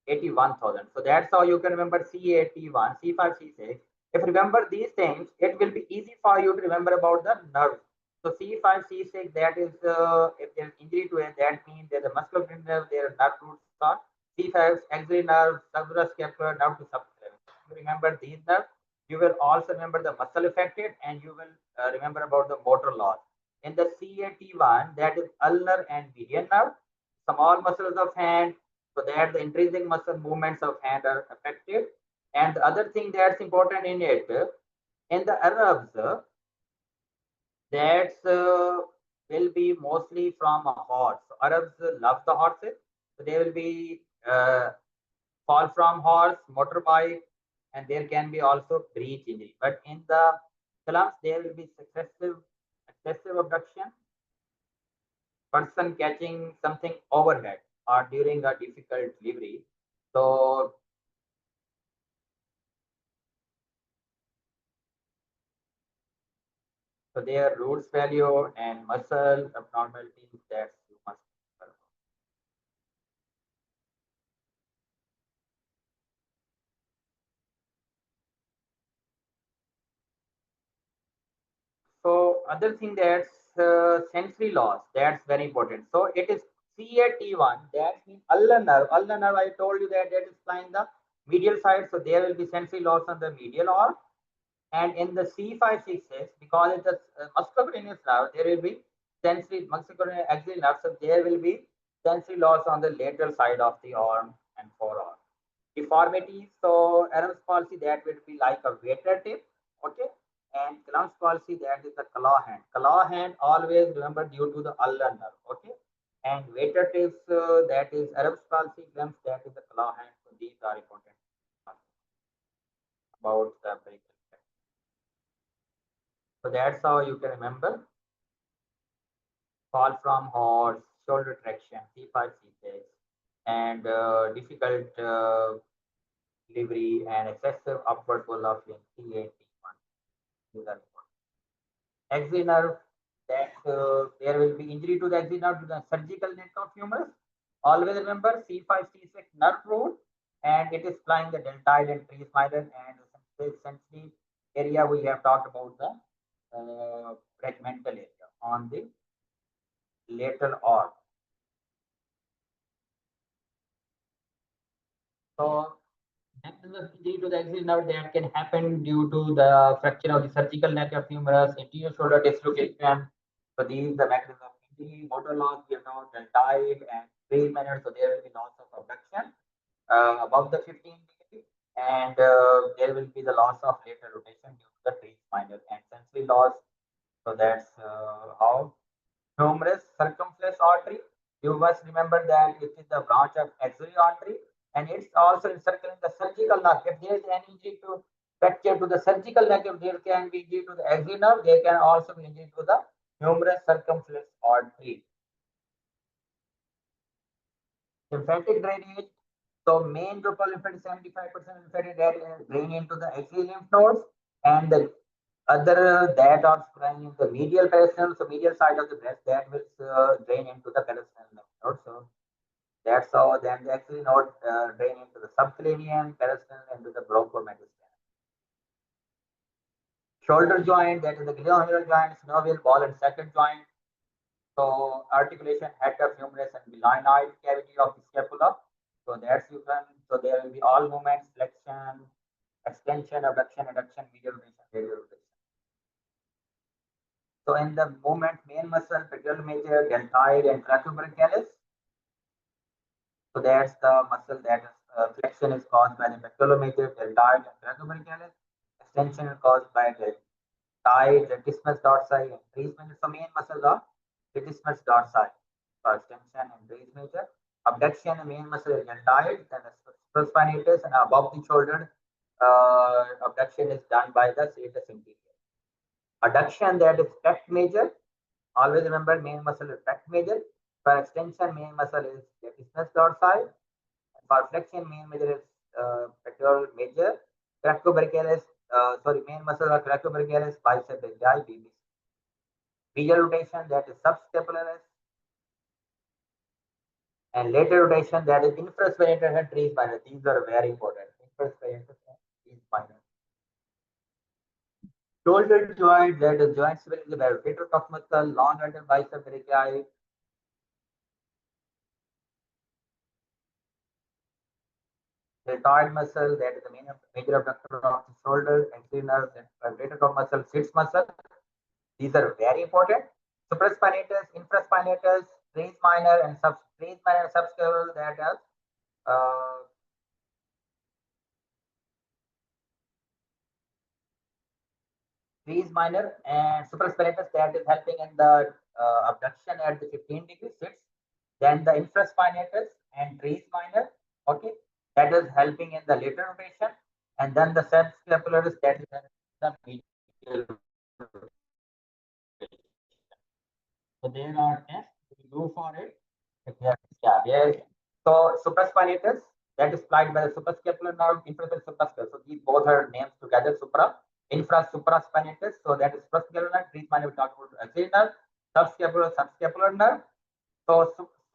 81,000. So that's how you can remember C81, C5, C6. If you remember these things, it will be easy for you to remember about the nerve. So C5, C6, that is if there's injury to it, that means there's a muscular nerve, there are nerve roots are C5, axillary nerve, subscapular nerve to subscapular. You remember these nerves. You will also remember the muscle affected, and you will remember about the motor loss. In the CAT1, that is ulnar and median nerve, small muscles of hand, so that the intrinsic muscle movements of hand are affected. And the other thing that's important in it, in the Arabs, that will be mostly from a horse. So Arabs love the horses, so they will be fall from horse, motorbike, and there can be also breech injury. But in the slums, there will be excessive abduction, person catching something overhead or during a difficult delivery. So their roots failure and muscle abnormalities that you must control. So other thing that's sensory loss, that's very important. So it is CAT1, that means ulnar nerve. Ulnar nerve, I told you that is flying the medial side, so there will be sensory loss on the medial arm. And in the C5, C6, because it's a musculoskeletal nerve, there will be sensory muscular axillary nerve, so there will be sensory loss on the lateral side of the arm and forearm. Deformities, so Adam's palsy, that will be like a waiter tip, okay, and Clem's palsy, that is the claw hand. Claw hand, always remember, due to the ulnar nerve, okay, and waiter tips, that is Arab's palsy, Clem's, that is the claw hand. So these are important about the brachial. So that's how you can remember. Fall from horse, shoulder traction, C5, C6, and difficult delivery and excessive upward pull of C81. These are axillary nerve, that there will be injury to the axillary nerve to the surgical neck of humerus. Always remember C5, C6 nerve root, and it is flying the deltoid and trees minor, and essentially area we have talked about the segmental area on the lateral arm. So that is the injury to the axillary nerve that can happen due to the fracture of the surgical neck of humerus, anterior shoulder dislocation. So these the mechanism of injury, motor loss, we have now deltoid and tree minor. So there will be loss of abduction above the 15 degree, and there will be the loss of lateral rotation due to the tree minor and sensory loss. So that's how humerus circumflex artery. You must remember that it is the branch of axillary artery, and it's also encircling the surgical nerve. If there is any injury to fracture to the surgical neck, if there can be injury to the axillary nerve, there can also be injury to the humerus circumflex artery. Lymphatic drainage. So main group of lymphatic, 75% lymphatic drain into the axillary lymph nodes, and the other that are spraying in the medial peristernal, so medial side of the breast, that will drain into the peristernal lymph node. So that's how then the axillary node drain into the subclavian, peristernal, into the bronchomediastinum. Shoulder joint, that is the glenohumeral joint, synovial ball and socket joint. So articulation head of humerus and glenoid cavity of the scapula. So that's you can. So there will be all movements: flexion, extension, abduction, adduction, medial rotation, radial rotation. So in the movement, main muscle, pectoral major, deltoid, and brachiobrachialis. So that's the muscle that is flexion is caused by the pectoral major, deltoid, and brachiobrachialis. Extension is caused by the thigh, latissimus dorsi, and teres major. So main muscles are latissimus dorsi for extension and teres major. Abduction, the main muscle is deltoid, then the supraspinatus, and above the shoulder, abduction is done by the serratus inferior. Adduction, that is pec major. Always remember main muscle is pec major. For extension, main muscle is latissimus dorsi. For flexion, main major is pectoral major. Brachiobrachialis, main muscle are brachiobrachialis, bicep brachii, BBC. Medial rotation, that is subscapularis. And lateral rotation, that is infraspinatus and teres minor. These are very important. Infraspinatus and teres minor. Shoulder joint, that is joint stability by rotator cuff muscle, long under bicep brachii. Deltoid muscle, that is the major abductor of the shoulder, anterior nerve, and rotator cuff muscle, sits muscle. These are very important. Supraspinatus, infraspinatus, teres minor, and teres minor subscapular, that is teres minor, and supraspinatus, that is helping in the abduction at the 15 degree sits. Then the infraspinatus and teres minor, okay, that is helping in the lateral rotation. And then the subscapularis, that is the medial rotation. So there are tests we do for it. Yeah. So supraspinatus, that is supplied by the suprascapular nerve, infraspinatus, suprascapular. So these both are names together, supraspinatus. So that is suprascapular nerve. Teres minor we talk about axillary nerve, subscapular nerve. So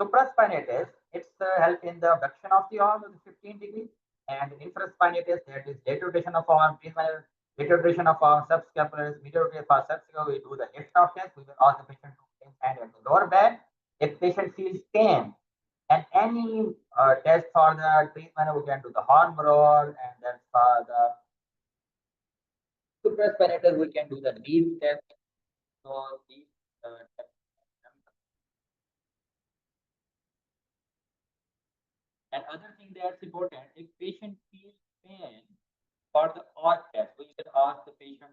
supraspinatus, it's help in the abduction of the arm with 15 degree, and infraspinatus, that is lateral rotation of arm, lateral rotation of arm, subscapularis, medial rotation for subscapular. We do the lift off test. We will ask the patient to place hand at the lower back. If patient feels pain, and any test for the treatment, we can do the hormone, and then for the supraspinatus, we can do the lead test. So these tests. And other thing that's important, if patient feels pain for the arc test, we can ask the patient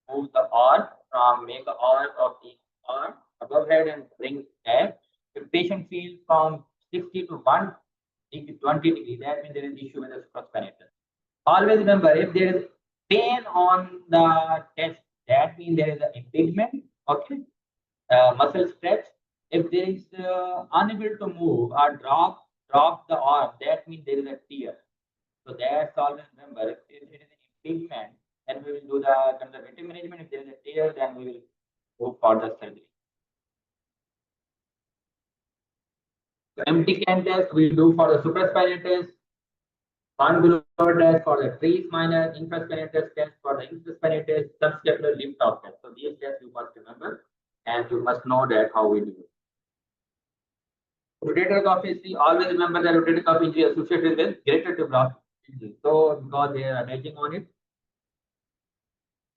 to move the arc from make the arc of the arm above head and bring head. If patient feels from 60 to 120 degree, that means there is issue with the supraspinatus. Always remember, if there is pain on the test, that means there is an impingement, okay, muscle stretch. If there is unable to move or drop the arm, that means there is a tear. So that's always remember. If it is an impingement, then we will do the conservative management. If there is a tear, then we will go for the surgery. So empty can test we do for the supraspinatus, convoluted test for the teres minor, infraspinatus test for the infraspinatus, subscapular lift off test. So these tests you must remember, and you must know that how we do it. Rotator cuff injury, always remember that rotator cuff injury associated with greater tuberosity injury. So because they are attaching on it,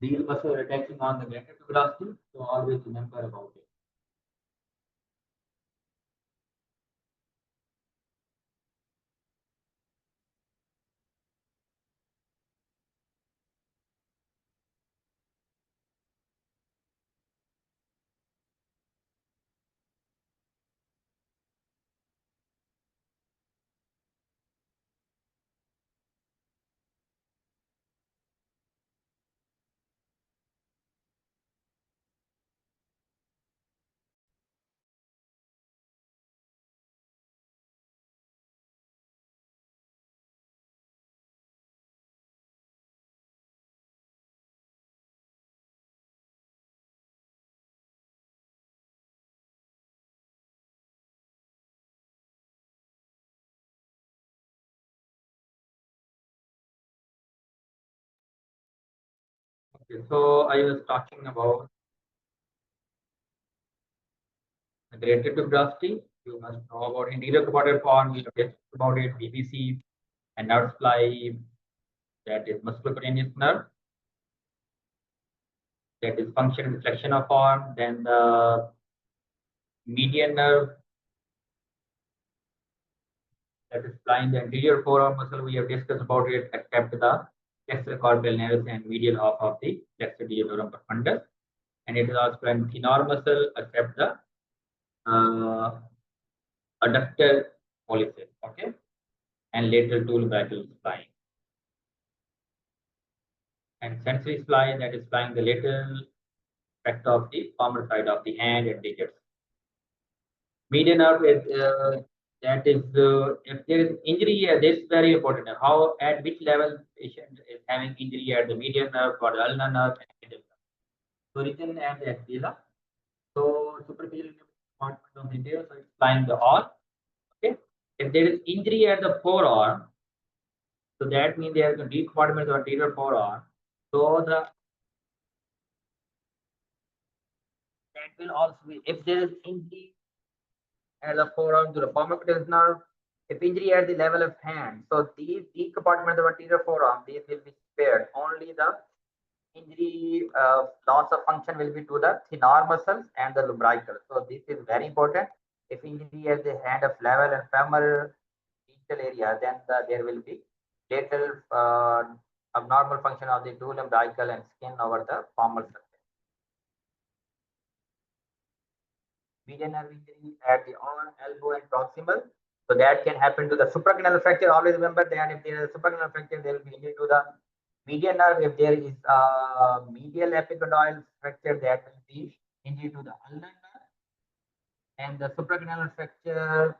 these muscles are attaching on the greater tuberosity. So always remember about it. Okay, so I was talking about Related to velocity, you must know about interior component form, we have discussed about it, BBC and nerve supply, that is musculocutaneous nerve, that is function and flexion of arm, then the median nerve, that is supplying the anterior forearm muscle, we have discussed about it, except the flexor carpal nerves and medial half of the flexor digitorum profundus, and it is also supplying thenar muscle, except the adductor pollicis, okay, and lateral tool brachial spine. And sensory spline, that is supplying the lateral effect of the palmar side of the hand and digits. Median nerve is that is if there is injury here, this is very important. How at which level patient is having injury at the median nerve or the ulnar nerve and middle nerve. So origin and the axilla. So superficial compartment of the tail, so it's supplying the all. Okay. If there is injury at the forearm, so that means there is a deep compartment of anterior forearm. So the that will also be if there is injury at the forearm to the palmar nerve, if injury at the level of hand, so these deep compartments of anterior forearm, these will be spared. Only the injury loss of function will be to the thenar muscles and the lumbrical. So this is very important. If injury at the hand of level and femoral distal area, then there will be lateral abnormal function of the two lumbrical and skin over the palmar surface. Median nerve injury at the arm, elbow, and proximal. So that can happen to the supracanal fracture. Always remember that if there is a supracanal fracture, there will be injury to the median nerve. If there is a medial epicondyle fracture, that will be injury to the ulnar nerve. And the supracanal fracture,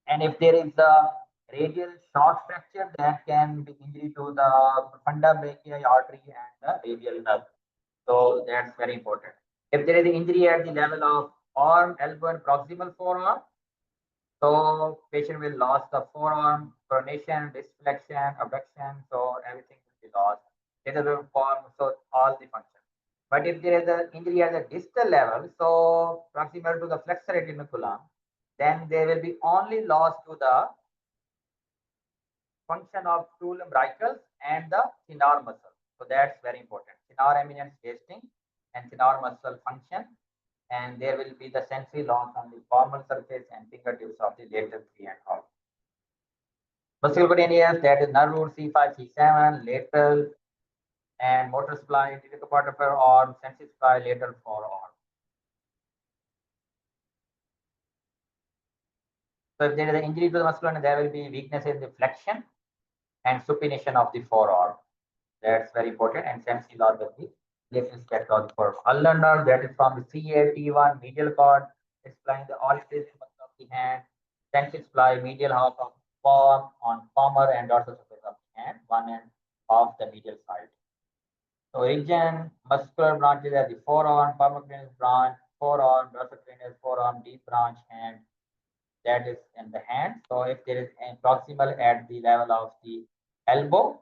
and if there is a radial short fracture, that can be injury to the profunda brachii artery and the radial nerve. So that's very important. If there is injury at the level of arm, elbow, and proximal forearm, so patient will lose the forearm, pronation, wrist flexion, abduction, so everything will be lost. It will form so all the functions. But if there is an injury at the distal level, so proximal to the flexor retinaculum, then there will be only loss to the function of two lumbricals and the thenar muscle. So that's very important. Thenar eminence wasting and thenar muscle function, and there will be the sensory loss on the palmar surface and fingertips of the lateral 3 and half. Musculocutaneous, that is nerve root C5, C7, lateral and motor supply, interior part of our arm, sensory supply, lateral forearm. So if there is an injury to the muscle, there will be weakness in the flexion and supination of the forearm. That's very important. And sensory loss will be lateral scapula for ulnar nerve, that is from the CAT1 medial cord, it's supplying the auditory muscle of the hand, sensory supply medial half of palm on palmar and dorsal surface of the hand, one end of the medial side. So origin, muscular branches at the forearm, palmocutaneous branch, forearm, dorsocutaneous forearm, deep branch hand, that is in the hand. So if there is a proximal at the level of the elbow,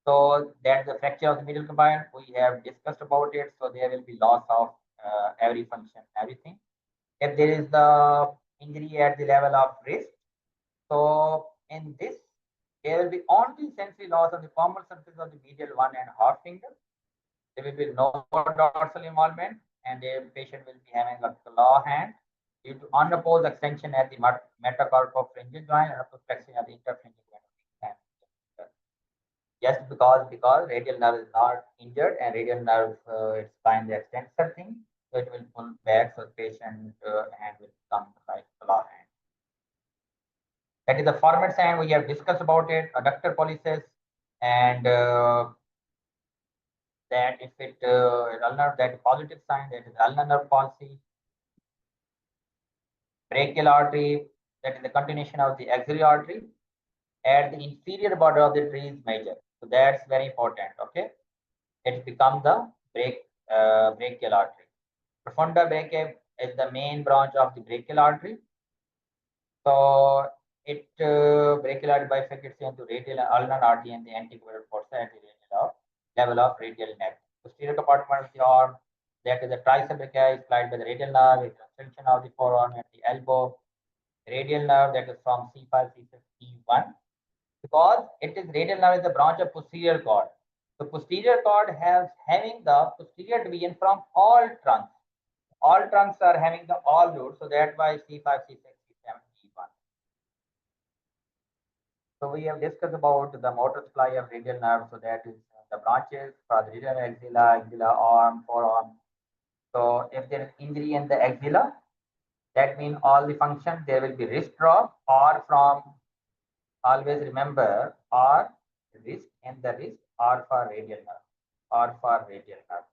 so that's the fracture of the middle combine. We have discussed about it. So there will be loss of every function, everything. If there is the injury at the level of wrist, so in this, there will be only sensory loss on the palmar surface of the medial 1.5 finger. There will be no dorsal involvement, and the patient will be having a claw hand due to unopposed extension at the metacarpopharyngeal joint and flexion at the interpharyngeal joint. Just because radial nerve is not injured and radial nerve it's fine the extensor thing, so it will pull back, so the patient hand will come like claw hand. That is the format hand. We have discussed about it, adductor pollicis, and that if it ulnar, that positive sign, that is ulnar nerve palsy. Brachial artery, that is the continuation of the axillary artery at the inferior border of the tree is major. So that's very important. Okay, it becomes the brachial artery. Profunda brachii is the main branch of the brachial artery. So it brachial artery bifurcates into radial and ulnar artery and the antequadrant fossa at the level of radial neck. Posterior compartment of the arm, that is the tricep brachii, is supplied by the radial nerve. It extension of the forearm at the elbow. Radial nerve, that is from C5, C6, E1, because it is radial nerve is the branch of posterior cord. The posterior cord has having the posterior division from all trunks. All trunks are having the all roots, so that's why C5, C6, C7, E1. So we have discussed about the motor supply of radial nerve. So that is the branches for the radial axilla, axilla arm, forearm. So if there is injury in the axilla, that means all the function there will be wrist drop, or from, always remember, or wrist and the wrist, or for radial nerve, or for radial nerve.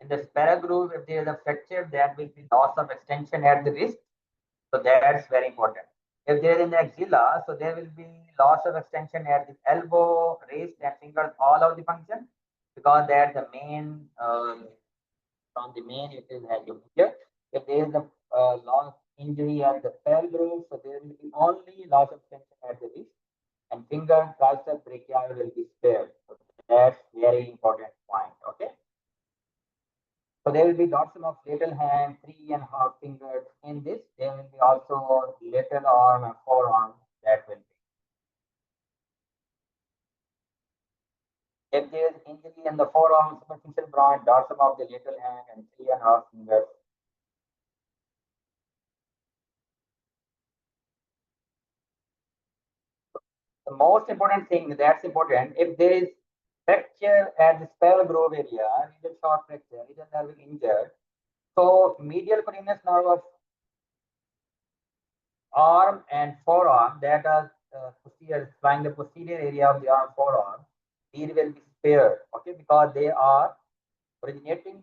In the spiral groove, if there is a fracture, there will be loss of extension at the wrist. So that's very important. If there is an axilla, so there will be loss of extension at the elbow, wrist, and fingers, all of the function, because that's the main, from the main it is as you here. If there is a loss injury at the spiral groove, so there will be only loss of extension at the wrist, and finger, tricep, brachial will be spared. So that's very important point. Okay. So there will be dorsum of lateral hand, 3.5 fingers. In this, there will be also lateral arm and forearm that will be. If there is injury in the forearm, superficial branch, dorsum of the lateral hand, and 3.5 fingers. The most important thing that's important, if there is fracture at the spiral groove area, medial short fracture, medial nerve injured, so medial peroneus nerve of arm and forearm that are posterior, supplying the posterior area of the arm, forearm, these will be spared, okay, because they are originating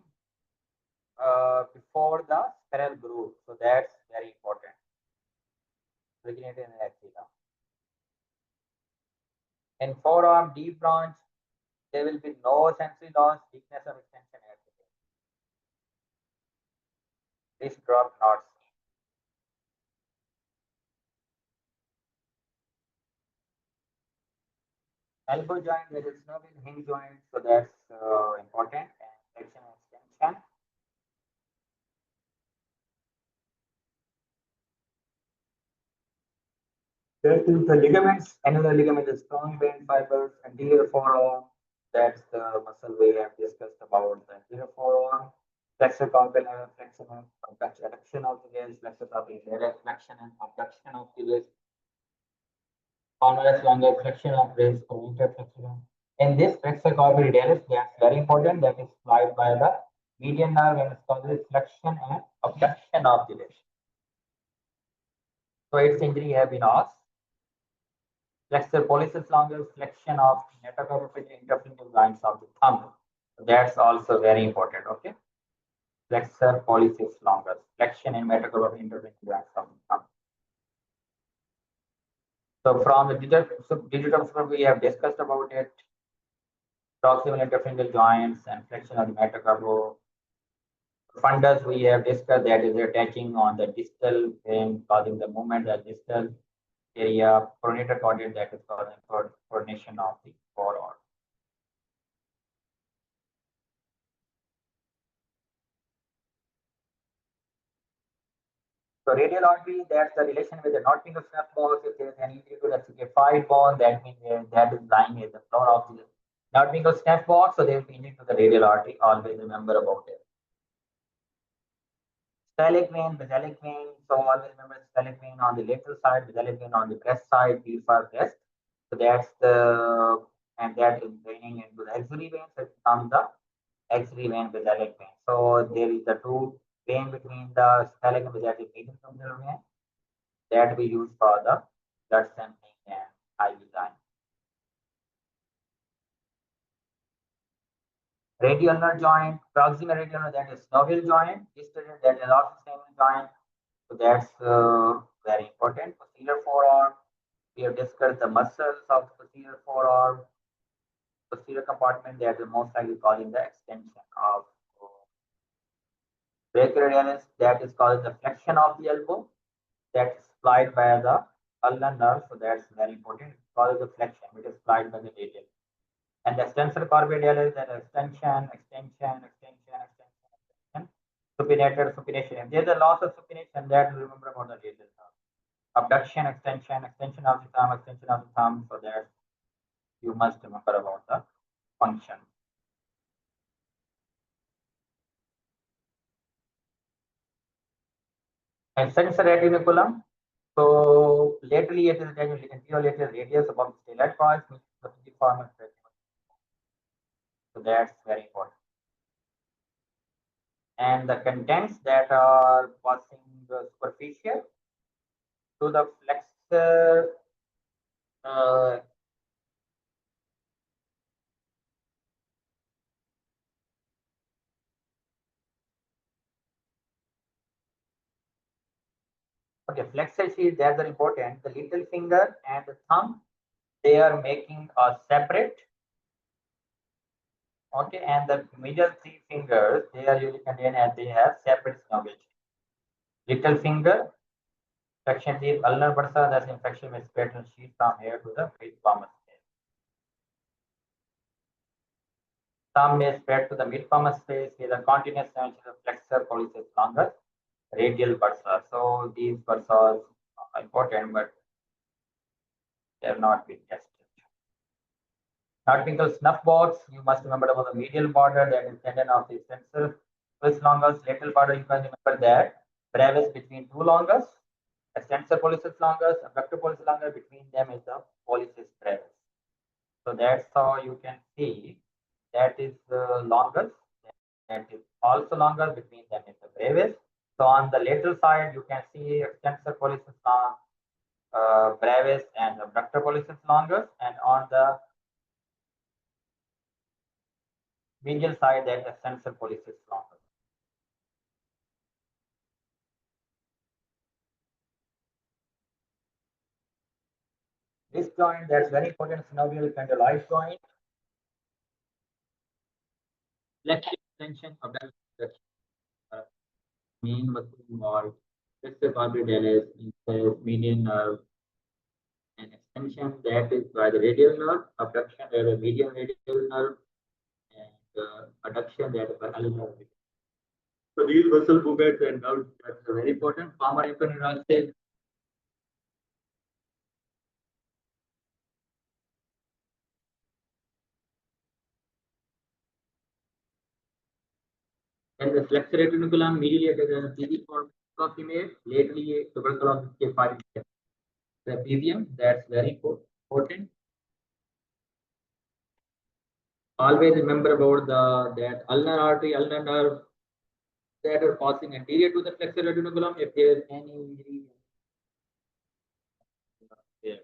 before the spiral groove. So that's very important. Originating in the axilla. In forearm deep branch, there will be no sensory loss, weakness of extension at the base. This drop not seen. Elbow joint, there is no hinge joint, so that's important. And flexion and extension. That is the ligaments. Another ligament is strong band fibers, anterior forearm. That's the muscle we have discussed about the anterior forearm. Flexor carpal flexion and adduction of the wrist, flexor carpal flexion and abduction of the wrist. Convex longer flexion of wrist, oriented flexion. In this flexor carpal that's very important. That is supplied by the median nerve and causes flexion and abduction of the wrist. So its injury have been asked. Flexor pollicis longus, flexion of metacarpal interfinger joints of the thumb. That's also very important. Okay. Flexor pollicis longus, flexion in metacarpal interfinger joints of the thumb. So from the digital we have discussed about it. Proximal interfinger joints and flexion of the metacarpal. Fundus we have discussed, that is attaching on the distal vein, causing the movement at distal area. Pronator caudate, that is causing coordination of the forearm. So radial artery, that's the relation with the Nottingham snap box. If there is any FCPS bone, that means that is lying in the floor of the Nottingham snap box. So they will be injured to the radial artery. Always remember about it. Stylic vein, basilic vein. So always remember stylic vein on the lateral side, basilic vein on the breast side, V for breast. So that's the, and that is draining into the axillary vein. So it becomes the axillary vein, basilic vein. So there is the two vein between the stylic and basilic median terminal vein that we use for the blood sampling and IV line. Radioulnar joint, proximal radioulnar, that is novel joint, distal that is also stable joint. So that's very important. Posterior forearm, we have discussed the muscles of the posterior forearm, posterior compartment that is most likely calling the extension of brachioradialis, that is called the flexion of the elbow, that's supplied by the ulnar nerve. So that's very important. It's called the flexion, which is supplied by the radial. And the extensor corpus is an extension, extension, extension, extension, supinated, supination. If there's a loss of supination, that you remember about the radial nerve. Abduction, extension of the thumb, extension of the thumb. So that you must remember about the function. And sensor retiniculum. So laterally it is anterolateral radius above the stellate coils, which is the piriform retinal. So that's very important. And the contents that are passing the superficial to the flexor okay, flexor sheath, that's very important. The little finger and the thumb, they are making a separate. Okay, and the middle three fingers, they are usually contained and they have separate synovation. Little finger, section sheath, ulnar bursa, that's infection with spatral sheath from here to the mid-palmar space. Thumb may spread to the mid-palmar space with a continuous branch of flexor pollicis longus, radial bursa. So these bursas are important, but they have not been tested. Nautical snuff box, you must remember about the medial border that is tendon of the extensor pollicis longus. Lateral border, you can remember that brevis between two longus, extensor pollicis longus, abductor pollicis longus. Between them is the pollicis brevis. So that's how you can see that is the longus. That is also longer. Between them is the brevis. So on the lateral side, you can see extensor pollicis brevis and abductor pollicis longus, and on the medial side, that extensor pollicis longus. This joint, that's very important, synovial condyloid joint. Left extension of the main muscle involved. Flexor corporalis, median nerve, and extension that is by the radial nerve, abduction that is median radial nerve, and adduction that is by ulnar nerve. So these muscle movements and nerves, that's very important. Palmar epineurostis. And the flexor retiniculum medially it is a pisiform female, lately tuberculosis K5. Trapezium, that's very important. Always remember about the that ulnar artery, ulnar nerve that are passing anterior to the flexor retiniculum. If there is any injury there.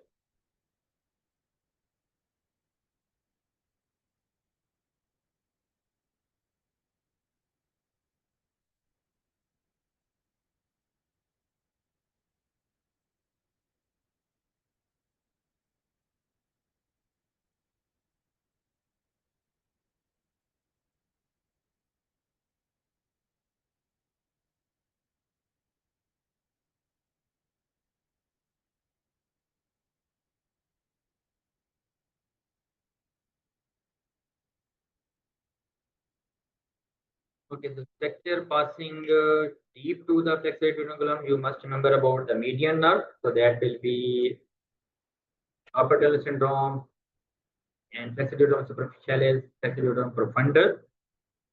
Okay, the flexor passing deep to the flexor retiniculum, you must remember about the median nerve. So that will be upper tunnel syndrome and flexor retiniculum superficialis, flexor retiniculum profundus.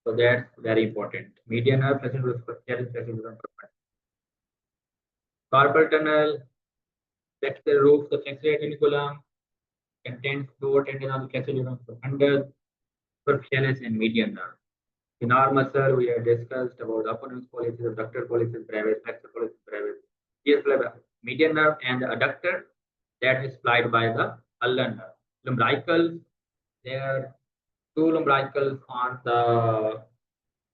So that's very important. Median nerve, flexor retiniculum superficialis, flexor retiniculum profundus. Carpal tunnel, flexor roof, the flexor retiniculum contains four tendons of the flexor retiniculum profundus, superficialis, and median nerve. In our muscle, we have discussed about opponent's pollicis, abductor pollicis brevis, flexor pollicis brevis, median nerve, and the adductor that is supplied by the ulnar nerve. Lumbricals, there are two lumbricals on the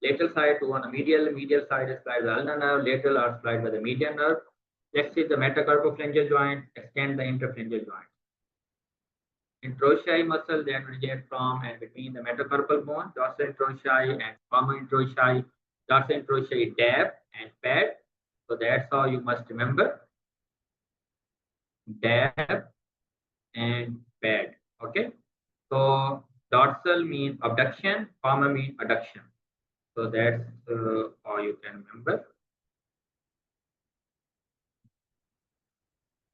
lateral side, two on the medial side is supplied by the ulnar nerve, lateral are supplied by the median nerve. Next is the metacarpophalangeal joint, extend the interphalangeal joint. Interossei muscle that originates from and between the metacarpal bone, dorsal interossei and common interossei, dorsal interossei dab and pad. So that's how you must remember. Dab and pad. Okay. So dorsal means abduction, common means adduction. So that's how you can remember.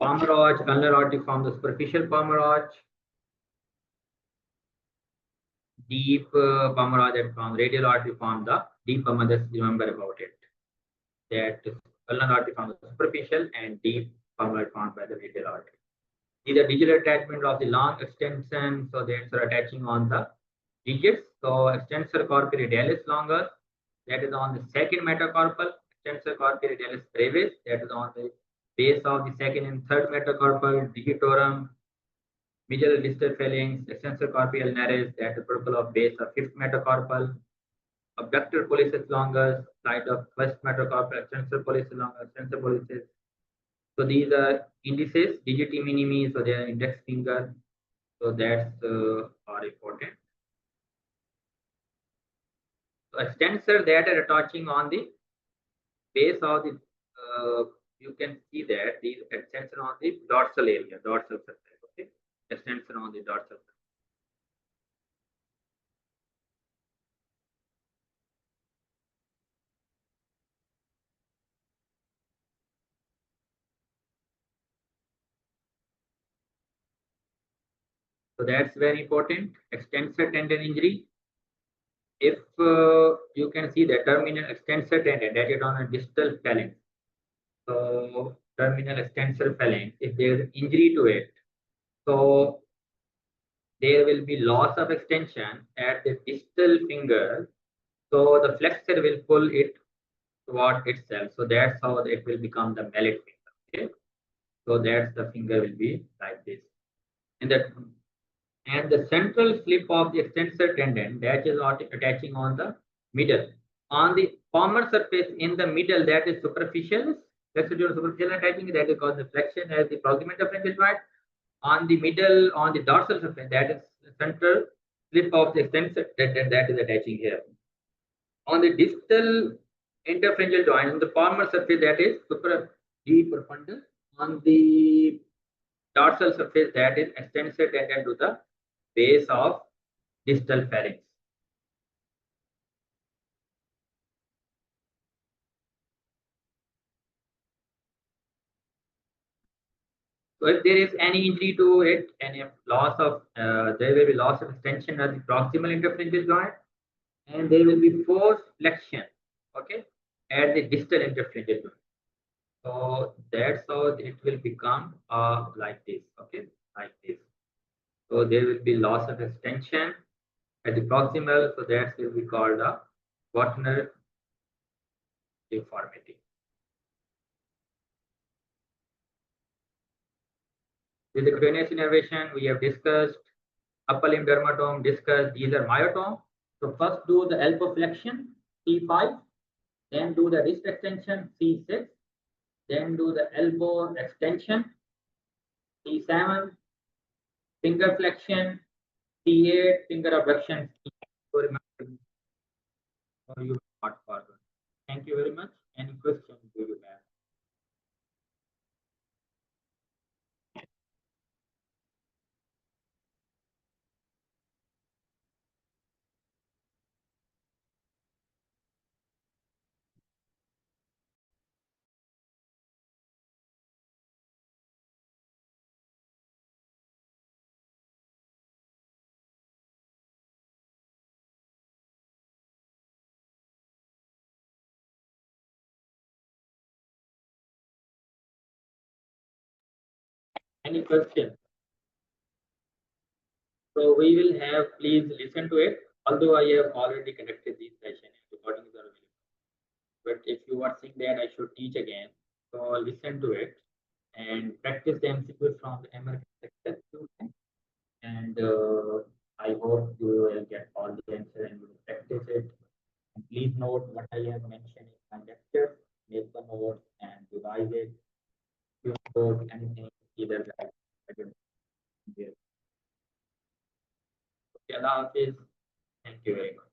Pomerage, ulnar artery form the superficial pomerage. Deep pomerage that form radial artery form the deep pomerage. Just remember about it. That ulnar artery form the superficial and deep pomerage formed by the radial artery. These are digital attachment of the long extension. So that's attaching on the digits. So extensor corpi radialis longus, that is on the second metacarpal. Extensor corpi radialis brevis, that is on the base of the second and third metacarpal. Digitorum, medial distal phalanx, extensor corpi ulnaris, that is purple of base of fifth metacarpal. Abductor pollicis longus, side of first metacarpal. Extensor pollicis longus, extensor pollicis. So these are indices, digiti minimi, so they are index finger. So that's are important. So extensor that are attaching on the base of the, you can see that these extensor on the dorsal area, dorsal surface. Okay, extensor on the dorsal surface. So that's very important. Extensor tendon injury. If you can see the terminal extensor tendon that is on a distal phalanx. So terminal extensor phalanx, if there is injury to it, so there will be loss of extension at the distal finger. So the flexor will pull it toward itself. So that's how it will become the mallet finger. Okay. So that's the finger will be like this. And the central slip of the extensor tendon that is attaching on the middle. On the palmar surface in the middle, that is superficial. Residual superficial attaching, that is called the flexion as the proximal differential joint. On the middle, on the dorsal surface, that is central slip of the extensor tendon that is attaching here. On the distal interphalangeal joint, on the palmar surface, that is superficial. On the dorsal surface, that is extensor tendon to the base of distal phalanx. So if there is any injury to it, and if loss of there will be loss of extension of the proximal interphalangeal joint, and there will be forced flexion, okay, at the distal interphalangeal joint. So that's how it will become like this, okay, like this. So there will be loss of extension at the proximal, so that will be called a Wagner deformity. With the cutaneous innervation, we have discussed upper limb dermatome, discussed these are myotome. So first do the elbow flexion, C5, then do the wrist extension, C6, then do the elbow extension, C7, finger flexion, C8, finger abduction. So remember, you not forward. Thank you very much. Any questions do you have? Any questions? So we will have, please listen to it. Although I have already conducted this session, recordings are available. But if you are saying that I should teach again, so listen to it and practice the MCQs from the MRCS. And I hope you will get all the answer and you will practice it. And please note what I have mentioned in my lecture, make the notes and revise it. If you know anything, either like, okay, Allah Hafiz. Thank you very much.